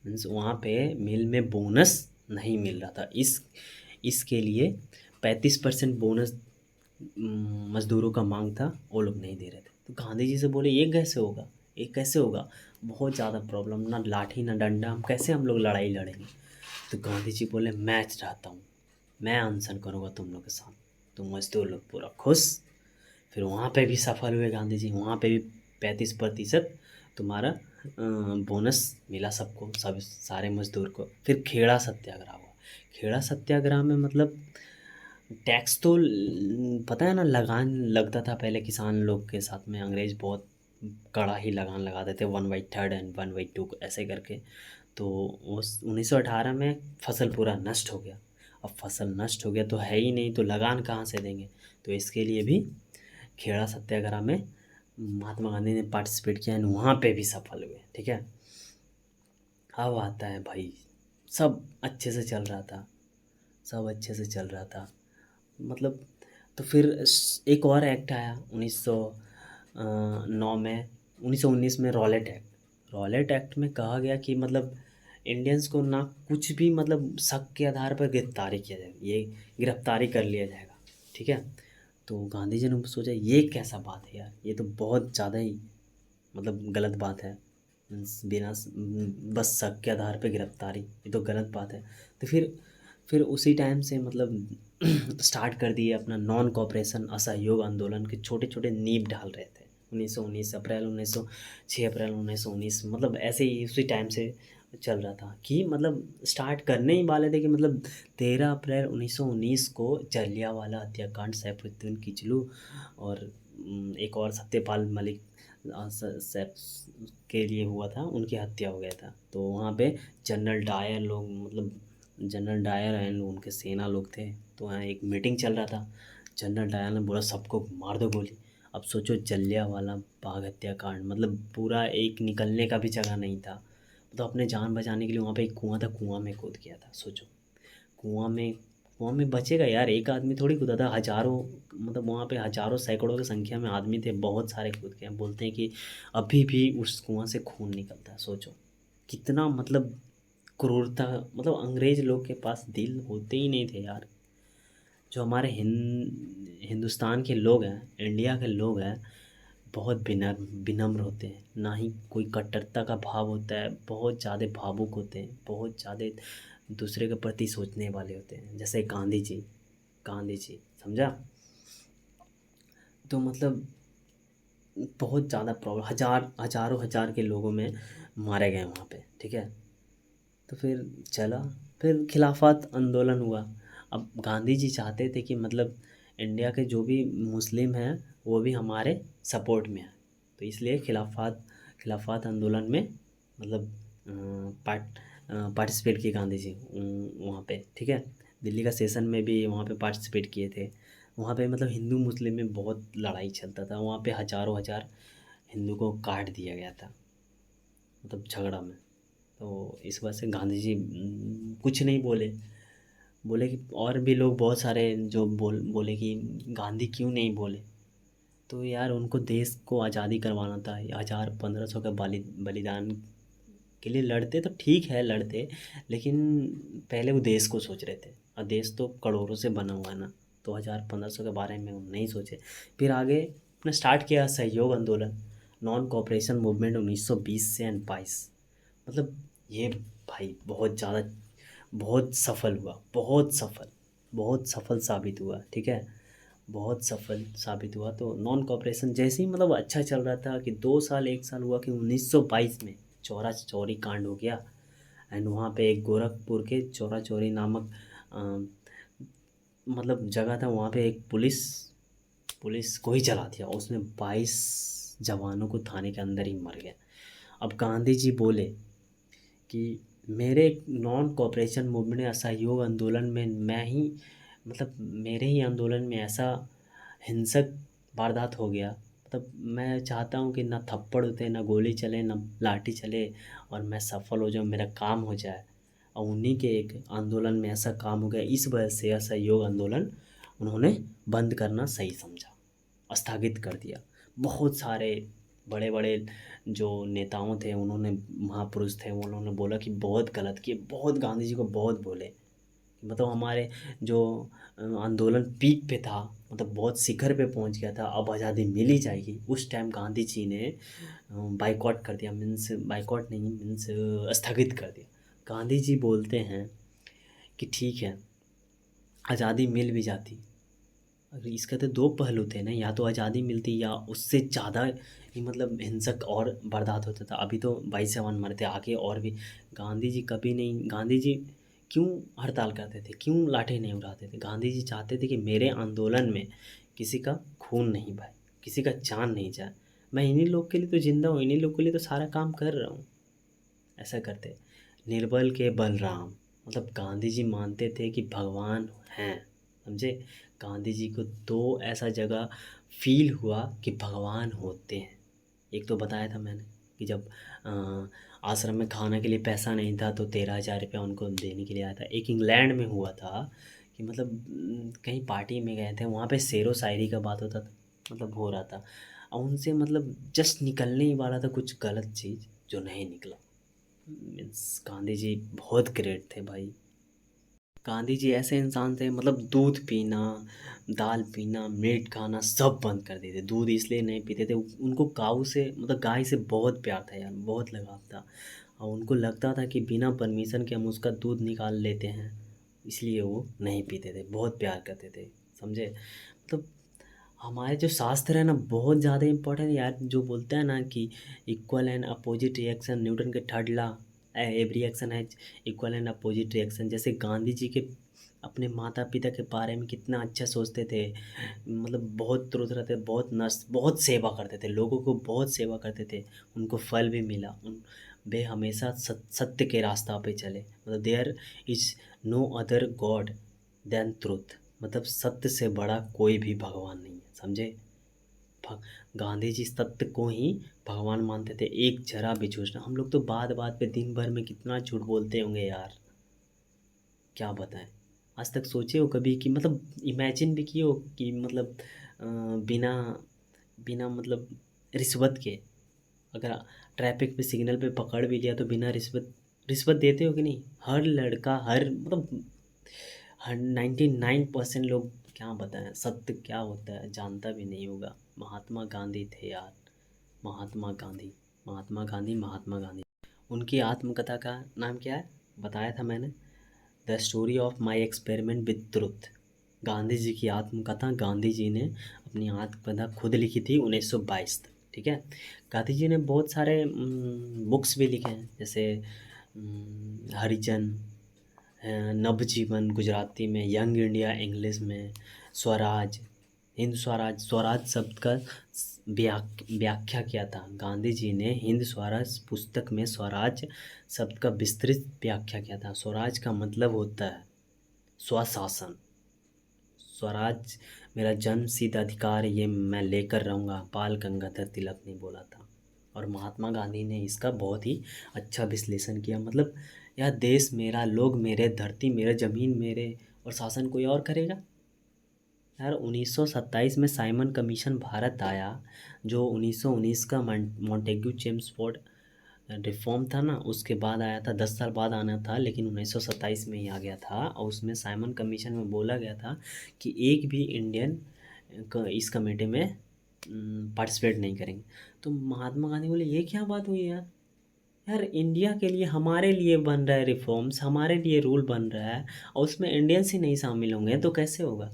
मीन्स वहाँ पे मिल में बोनस नहीं मिल रहा था, इसके लिए 35% बोनस मज़दूरों का मांग था, वो लोग नहीं दे रहे थे। तो गांधी जी से बोले ये कैसे होगा, ये कैसे होगा, बहुत ज़्यादा प्रॉब्लम, ना लाठी ना डंडा, हम लोग लड़ाई लड़ेंगे। तो गांधी जी बोले मैं चाहता हूँ, मैं अनशन करूँगा तुम लोग के साथ। तो मज़दूर लोग पूरा खुश। फिर वहाँ पे भी सफल हुए गांधी जी, वहाँ पे भी 35% तुम्हारा बोनस मिला सबको, सब सारे मज़दूर को। फिर खेड़ा सत्याग्रह हुआ। खेड़ा सत्याग्रह में मतलब टैक्स तो पता है ना, लगान लगता था पहले किसान लोग के साथ में, अंग्रेज बहुत कड़ा ही लगान लगाते थे, 1/3 एंड 1/2 ऐसे करके। तो उस 1918 में फसल पूरा नष्ट हो गया। अब फसल नष्ट हो गया तो है ही नहीं, तो लगान कहाँ से देंगे। तो इसके लिए भी खेड़ा सत्याग्रह में महात्मा गांधी ने पार्टिसिपेट किया, एंड वहाँ पे भी सफल हुए। ठीक है, अब आता है भाई, सब अच्छे से चल रहा था, सब अच्छे से चल रहा था मतलब। तो फिर एक और एक्ट आया 1909 में, 1919 में रॉलेट एक्ट। रॉलेट एक्ट में कहा गया कि मतलब इंडियंस को ना कुछ भी मतलब शक के आधार पर गिरफ्तारी किया जाएगा, ये गिरफ्तारी कर लिया जाएगा। ठीक है, तो गांधी जी ने सोचा ये कैसा बात है यार, ये तो बहुत ज़्यादा ही मतलब गलत बात है। बिना बस शक के आधार पे गिरफ्तारी, ये तो गलत बात है। तो फिर उसी टाइम से मतलब स्टार्ट कर दिए अपना नॉन कॉपरेशन असहयोग आंदोलन के छोटे छोटे नींव डाल रहे थे। 1919 अप्रैल 1906 अप्रैल 1919 मतलब ऐसे ही उसी टाइम से चल रहा था कि मतलब स्टार्ट करने ही वाले थे कि मतलब 13 अप्रैल 1919 को जलियांवाला हत्याकांड, सैफुद्दीन किचलू और एक और सत्यपाल मलिक सैफ के लिए हुआ था, उनकी हत्या हो गया था। तो वहाँ पे जनरल डायर लोग मतलब जनरल डायर एंड उनके सेना लोग थे। तो वहाँ एक मीटिंग चल रहा था, जनरल डायर ने बोला सबको मार दो गोली। अब सोचो जलियांवाला बाग हत्याकांड, मतलब पूरा एक निकलने का भी जगह नहीं था। तो अपने जान बचाने के लिए वहाँ पे एक कुआं था, कुआं में कूद गया था। सोचो कुआं में बचेगा यार, एक आदमी थोड़ी कूदा था, हज़ारों मतलब वहाँ पे हज़ारों सैकड़ों की संख्या में आदमी थे, बहुत सारे कूद गए। बोलते हैं कि अभी भी उस कुआं से खून निकलता है। सोचो कितना मतलब क्रूरता, मतलब अंग्रेज लोग के पास दिल होते ही नहीं थे यार। जो हमारे हिंदुस्तान के लोग हैं, इंडिया के लोग हैं, बहुत विनम्र होते हैं, ना ही कोई कट्टरता का भाव होता है, बहुत ज़्यादा भावुक होते हैं, बहुत ज़्यादा दूसरे के प्रति सोचने वाले होते हैं, जैसे गांधी जी समझा। तो मतलब बहुत ज़्यादा प्रॉब्लम, हज़ारों हज़ार के लोगों में मारे गए वहाँ पे। ठीक है, तो फिर चला, फिर खिलाफत आंदोलन हुआ। अब गांधी जी चाहते थे कि मतलब इंडिया के जो भी मुस्लिम हैं वो भी हमारे सपोर्ट में आए। तो इसलिए खिलाफत आंदोलन में मतलब पार्टिसिपेट किए गांधी जी वहाँ पे। ठीक है, दिल्ली का सेशन में भी वहाँ पे पार्टिसिपेट किए थे। वहाँ पे मतलब हिंदू मुस्लिम में बहुत लड़ाई चलता था, वहाँ पे हज़ारों हज़ार हिंदू को काट दिया गया था मतलब झगड़ा में। तो इस वजह से गांधी जी कुछ नहीं बोले। बोले कि और भी लोग बहुत सारे जो बोले कि गांधी क्यों नहीं बोले। तो यार उनको देश को आज़ादी करवाना था, 1500 का बलिदान के लिए लड़ते तो ठीक है लड़ते, लेकिन पहले वो देश को सोच रहे थे, और देश तो करोड़ों से बना हुआ है ना। तो 1500 के बारे में वो नहीं सोचे। फिर आगे अपने स्टार्ट किया सहयोग आंदोलन, नॉन कॉपरेशन मूवमेंट 1920 से एंड 22। मतलब ये भाई बहुत ज़्यादा बहुत सफल हुआ, बहुत सफल साबित हुआ। ठीक है, बहुत सफल साबित हुआ। तो नॉन कॉपरेशन जैसे ही मतलब अच्छा चल रहा था कि 2 साल 1 साल हुआ कि 1922 में चौरा चौरी कांड हो गया। एंड वहाँ पे एक गोरखपुर के चौरा चौरी नामक मतलब जगह था, वहाँ पे एक पुलिस पुलिस को ही चला दिया, उसमें 22 जवानों को थाने के अंदर ही मर गए। अब गांधी जी बोले कि मेरे नॉन कॉपरेशन मूवमेंट या असहयोग आंदोलन में मैं ही मतलब मेरे ही आंदोलन में ऐसा हिंसक वारदात हो गया, मतलब मैं चाहता हूँ कि ना थप्पड़ उठे, ना गोली चले, ना लाठी चले, और मैं सफल हो जाऊँ, मेरा काम हो जाए। और उन्हीं के एक आंदोलन में ऐसा काम हो गया, इस वजह से असहयोग आंदोलन उन्होंने बंद करना सही समझा, स्थगित कर दिया। बहुत सारे बड़े बड़े जो नेताओं थे, उन्होंने, महापुरुष थे, उन्होंने बोला कि बहुत गलत किए, बहुत गांधी जी को बहुत बोले, मतलब हमारे जो आंदोलन पीक पे था, मतलब बहुत शिखर पे पहुंच गया था, अब आज़ादी मिल ही जाएगी। उस टाइम गांधी जी ने बाइकआउट कर दिया, मीन्स बाइकआउट नहीं, मीन्स स्थगित कर दिया। गांधी जी बोलते हैं कि ठीक है, आज़ादी मिल भी जाती, अगर इसके तो दो पहलू थे ना, या तो आज़ादी मिलती या उससे ज़्यादा ही मतलब हिंसक और बर्दाश्त होता था। अभी तो 22 मरते, आगे और भी। गांधी जी कभी नहीं, गांधी जी क्यों हड़ताल करते थे, क्यों लाठी नहीं उठाते थे? गांधी जी चाहते थे कि मेरे आंदोलन में किसी का खून नहीं बहे, किसी का जान नहीं जाए, मैं इन्हीं लोग के लिए तो जिंदा हूँ, इन्हीं लोग के लिए तो सारा काम कर रहा हूँ। ऐसा करते। निर्बल के बलराम, मतलब गांधी जी मानते थे कि भगवान हैं, समझे? गांधी जी को दो ऐसा जगह फील हुआ कि भगवान होते हैं। एक तो बताया था मैंने कि जब आश्रम में खाने के लिए पैसा नहीं था तो 13,000 रुपया उनको देने के लिए आया था। एक इंग्लैंड में हुआ था कि मतलब कहीं पार्टी में गए थे, वहाँ पे शेरो शायरी का बात होता था, मतलब हो रहा था, और उनसे मतलब जस्ट निकलने ही वाला था कुछ गलत चीज़, जो नहीं निकला। मीन्स गांधी जी बहुत ग्रेट थे भाई। गांधी जी ऐसे इंसान थे, मतलब दूध पीना, दाल पीना, मीट खाना सब बंद कर दिए थे। दूध इसलिए नहीं पीते थे, उनको काऊ से, मतलब गाय से बहुत प्यार था यार, बहुत लगाव था, और उनको लगता था कि बिना परमिशन के हम उसका दूध निकाल लेते हैं, इसलिए वो नहीं पीते थे, बहुत प्यार करते थे, समझे? मतलब हमारे जो शास्त्र है ना, बहुत ज़्यादा इम्पोर्टेंट यार। जो बोलते हैं ना कि equal and opposite reaction, Newton के third law, every action has equal and opposite reaction. जैसे गांधी जी के अपने माता पिता के बारे में कितना अच्छा सोचते थे, मतलब बहुत तुरंत रहते, बहुत नस, बहुत सेवा करते थे, लोगों को बहुत सेवा करते थे, उनको फल भी मिला। वे हमेशा सत्य के रास्ता पे चले, मतलब there is no other God than truth, मतलब सत्य से बड़ा कोई भी भगवान नहीं है, समझे? भ गांधी जी सत्य को ही भगवान मानते थे, एक ज़रा भी झूठ ना। हम लोग तो बात बात पे दिन भर में कितना झूठ बोलते होंगे यार, क्या बताएं? आज तक सोचे हो कभी कि मतलब इमेजिन भी किए हो कि मतलब बिना बिना मतलब रिश्वत के, अगर ट्रैफिक पे सिग्नल पे पकड़ भी लिया तो बिना रिश्वत, रिश्वत देते हो कि नहीं? हर लड़का, हर मतलब हर 99% लोग, क्या बताएं सत्य क्या होता है, जानता भी नहीं होगा। महात्मा गांधी थे यार, महात्मा गांधी, महात्मा गांधी, महात्मा गांधी। उनकी आत्मकथा का नाम क्या है, बताया था मैंने, the story of my experiment with truth. Gandhi ji की आत्मकथा, गांधी जी ने अपनी आत्मकथा खुद लिखी थी 1922 तक, ठीक है? गांधी जी ने बहुत सारे बुक्स भी लिखे हैं, जैसे हरिजन, नवजीवन गुजराती में, यंग इंडिया इंग्लिश में, स्वराज, हिंद स्वराज, स्वराज शब्द का व्याख्या किया था गांधी जी ने। हिंद स्वराज पुस्तक में स्वराज शब्द का विस्तृत व्याख्या किया था। स्वराज का मतलब होता है स्वशासन। स्वराज मेरा जन्म सिद्ध अधिकार है, ये मैं लेकर रहूँगा, बाल गंगाधर तिलक ने बोला था। और महात्मा गांधी ने इसका बहुत ही अच्छा विश्लेषण किया, मतलब यह देश मेरा, लोग मेरे, धरती मेरे, ज़मीन मेरे, और शासन कोई और करेगा? यार 1927 में साइमन कमीशन भारत आया, जो 1919 का मॉन्टेग्यू चेम्सफोर्ड रिफॉर्म था ना, उसके बाद आया था, 10 साल बाद आना था, लेकिन 1927 में ही आ गया था। और उसमें साइमन कमीशन में बोला गया था कि एक भी इंडियन इस कमेटी में पार्टिसिपेट नहीं करेंगे। तो महात्मा गांधी बोले ये क्या बात हुई यार, यार इंडिया के लिए, हमारे लिए बन रहा है रिफॉर्म्स, हमारे लिए रूल बन रहा है, और उसमें इंडियंस ही नहीं शामिल होंगे तो कैसे होगा?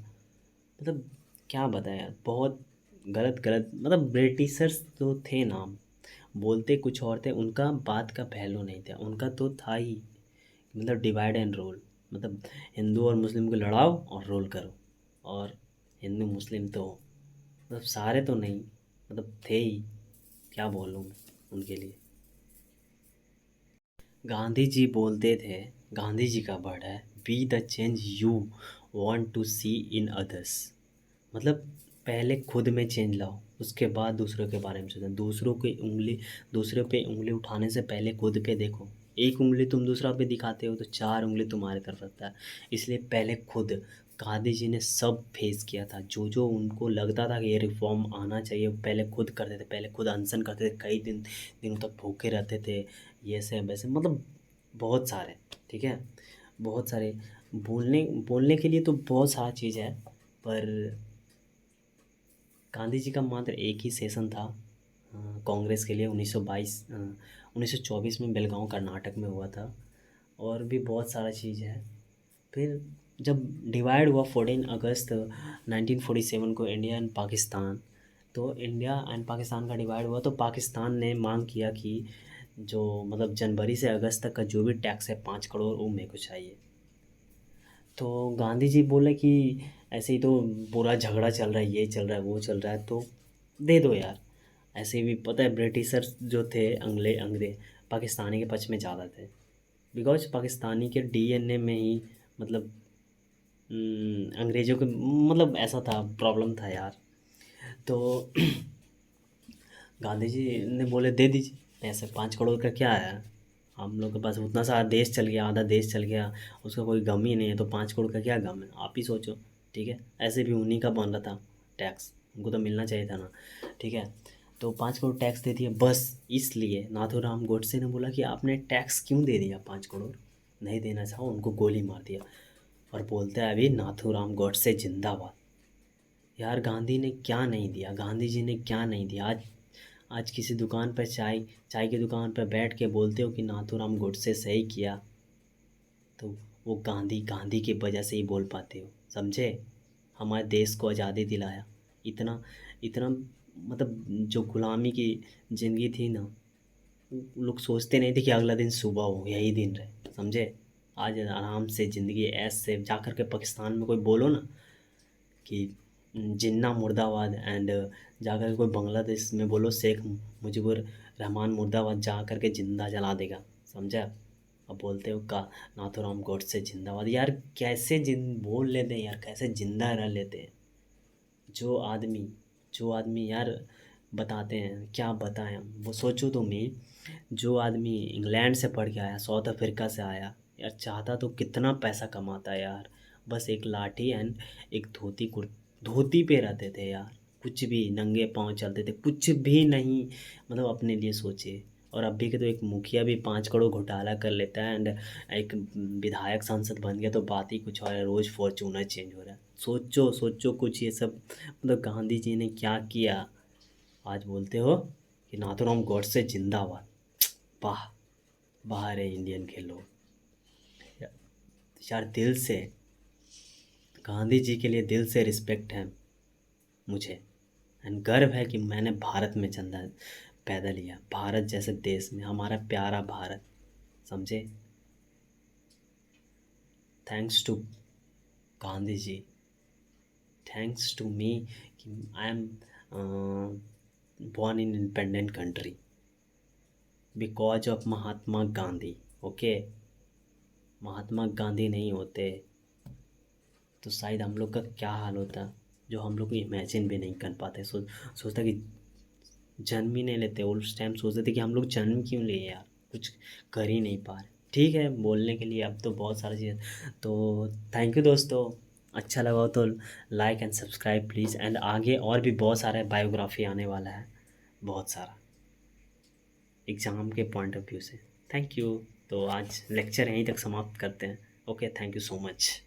मतलब क्या बताएं यार, बहुत गलत गलत, मतलब ब्रिटिशर्स जो थे ना, बोलते कुछ और थे, उनका बात का पहलू नहीं था, उनका तो था ही मतलब डिवाइड एंड रूल, मतलब हिंदू और मुस्लिम को लड़ाओ और रूल करो। और हिंदू मुस्लिम तो मतलब सारे तो नहीं, मतलब थे ही, क्या बोलूँ मैं उनके लिए। गांधी जी बोलते थे, गांधी जी का वर्ड है, be the change you want to see in others, मतलब पहले खुद में चेंज लाओ, उसके बाद दूसरों के बारे में सोचो। दूसरों की उंगली, दूसरों पे उंगली उठाने से पहले खुद पे देखो, एक उंगली तुम दूसरा पे दिखाते हो तो चार उंगली तुम्हारी तरफ रखता है। इसलिए पहले खुद गांधी जी ने सब फेस किया था, जो जो उनको लगता था कि ये रिफॉर्म आना चाहिए वो पहले खुद करते थे। पहले खुद अनशन करते थे, कई दिनों तक भूखे रहते थे, ये से वैसे मतलब बहुत सारे। ठीक है, बहुत सारे बोलने बोलने के लिए तो बहुत सारा चीज़ है, पर गांधी जी का मात्र एक ही सेशन था कांग्रेस के लिए 1924 में बेलगांव कर्नाटक में हुआ था। और भी बहुत सारा चीज़ है। फिर जब डिवाइड हुआ 14 अगस्त 1947 को इंडिया एंड पाकिस्तान, तो इंडिया एंड पाकिस्तान का डिवाइड हुआ तो पाकिस्तान ने मांग किया कि जो मतलब जनवरी से अगस्त तक का जो भी टैक्स है 5 करोड़ वो मेरे को चाहिए। तो गांधी जी बोले कि ऐसे ही तो पूरा झगड़ा चल रहा है, ये चल रहा है वो चल रहा है, तो दे दो यार। ऐसे भी पता है ब्रिटिशर्स जो थे अंग्रेज पाकिस्तानी के पक्ष में ज़्यादा थे, बिकॉज पाकिस्तानी के डीएनए में ही मतलब अंग्रेज़ों के मतलब ऐसा था, प्रॉब्लम था यार। तो गांधी जी ने बोले दे दीजिए पैसे, 5 करोड़ का क्या है, हम लोग के पास उतना सारा देश चल गया, आधा देश चल गया, उसका कोई गम ही नहीं है, तो 5 करोड़ का क्या गम है, आप ही सोचो। ठीक है, ऐसे भी उन्हीं का बन रहा था टैक्स, उनको तो मिलना चाहिए था ना। ठीक है, तो 5 करोड़ टैक्स दे दिया बस। इसलिए नाथूराम गोडसे ने बोला कि आपने टैक्स क्यों दे दिया, 5 करोड़ नहीं देना चाहो, उनको गोली मार दिया। और बोलते हैं अभी नाथूराम गोडसे जिंदाबाद। यार गांधी ने क्या नहीं दिया, गांधी जी ने क्या नहीं दिया। आज आज किसी दुकान पर चाय चाय की दुकान पर बैठ के बोलते हो कि नाथूराम गोडसे सही किया, तो वो गांधी गांधी की वजह से ही बोल पाते हो, समझे। हमारे देश को आज़ादी दिलाया। इतना इतना मतलब जो गुलामी की ज़िंदगी थी ना, लोग सोचते नहीं थे कि अगला दिन सुबह हो, यही दिन रहे, समझे। आज आराम से ज़िंदगी ऐश से जा कर के पाकिस्तान में कोई बोलो ना कि जिन्ना मुर्दाबाद एंड जाकर के कोई बांग्लादेश में बोलो शेख मुजीबुर रहमान मुर्दाबाद, जा कर के जिंदा जला देगा, समझा। अब बोलते हो का नाथूराम गोडसे जिंदाबाद, यार कैसे जिन बोल लेते हैं यार, कैसे जिंदा रह लेते हैं। जो आदमी जो आदमी यार बताते हैं, क्या बताएं हम, वो सोचो तुम ही। जो आदमी इंग्लैंड से पढ़ के आया, साउथ अफ्रीका से आया, यार चाहता तो कितना पैसा कमाता यार। बस एक लाठी एंड एक धोती पे रहते थे यार, कुछ भी नंगे पाँव चलते थे, कुछ भी नहीं मतलब अपने लिए सोचे। और अभी के तो एक मुखिया भी 5 करोड़ घोटाला कर लेता है एंड एक विधायक सांसद बन गया तो बात ही कुछ और है, रोज़ फॉर्चूनर चेंज हो रहा है। सोचो सोचो कुछ ये सब मतलब गांधी जी ने क्या किया। आज बोलते हो कि नाथूराम गोडसे जिंदाबाद। वाह, बाहर है इंडियन के लोग यार। दिल से गांधी जी के लिए दिल से रिस्पेक्ट है मुझे, एंड गर्व है कि मैंने भारत में चंदा पैदा लिया, भारत जैसे देश में, हमारा प्यारा भारत, समझे। Thanks to Gandhi ji, thanks to me कि I am born in independent country because of Mahatma Gandhi. Okay, Mahatma Gandhi नहीं होते तो शायद हम लोग का क्या हाल होता, जो हम लोग को इमेजिन भी नहीं कर पाते। सोचता कि जन्म ही नहीं लेते, उस टाइम सोचते थे कि हम लोग जन्म क्यों लिए यार, कुछ कर ही नहीं पा रहे। ठीक है, बोलने के लिए अब तो बहुत सारी चीज़ें। तो थैंक यू दोस्तों, अच्छा लगा हो तो like and subscribe please. And आगे और भी बहुत सारा बायोग्राफी आने वाला है, बहुत सारा एग्ज़ाम के पॉइंट ऑफ व्यू से। Thank you. तो आज लेक्चर यहीं तक समाप्त करते हैं। Okay, thank you so much.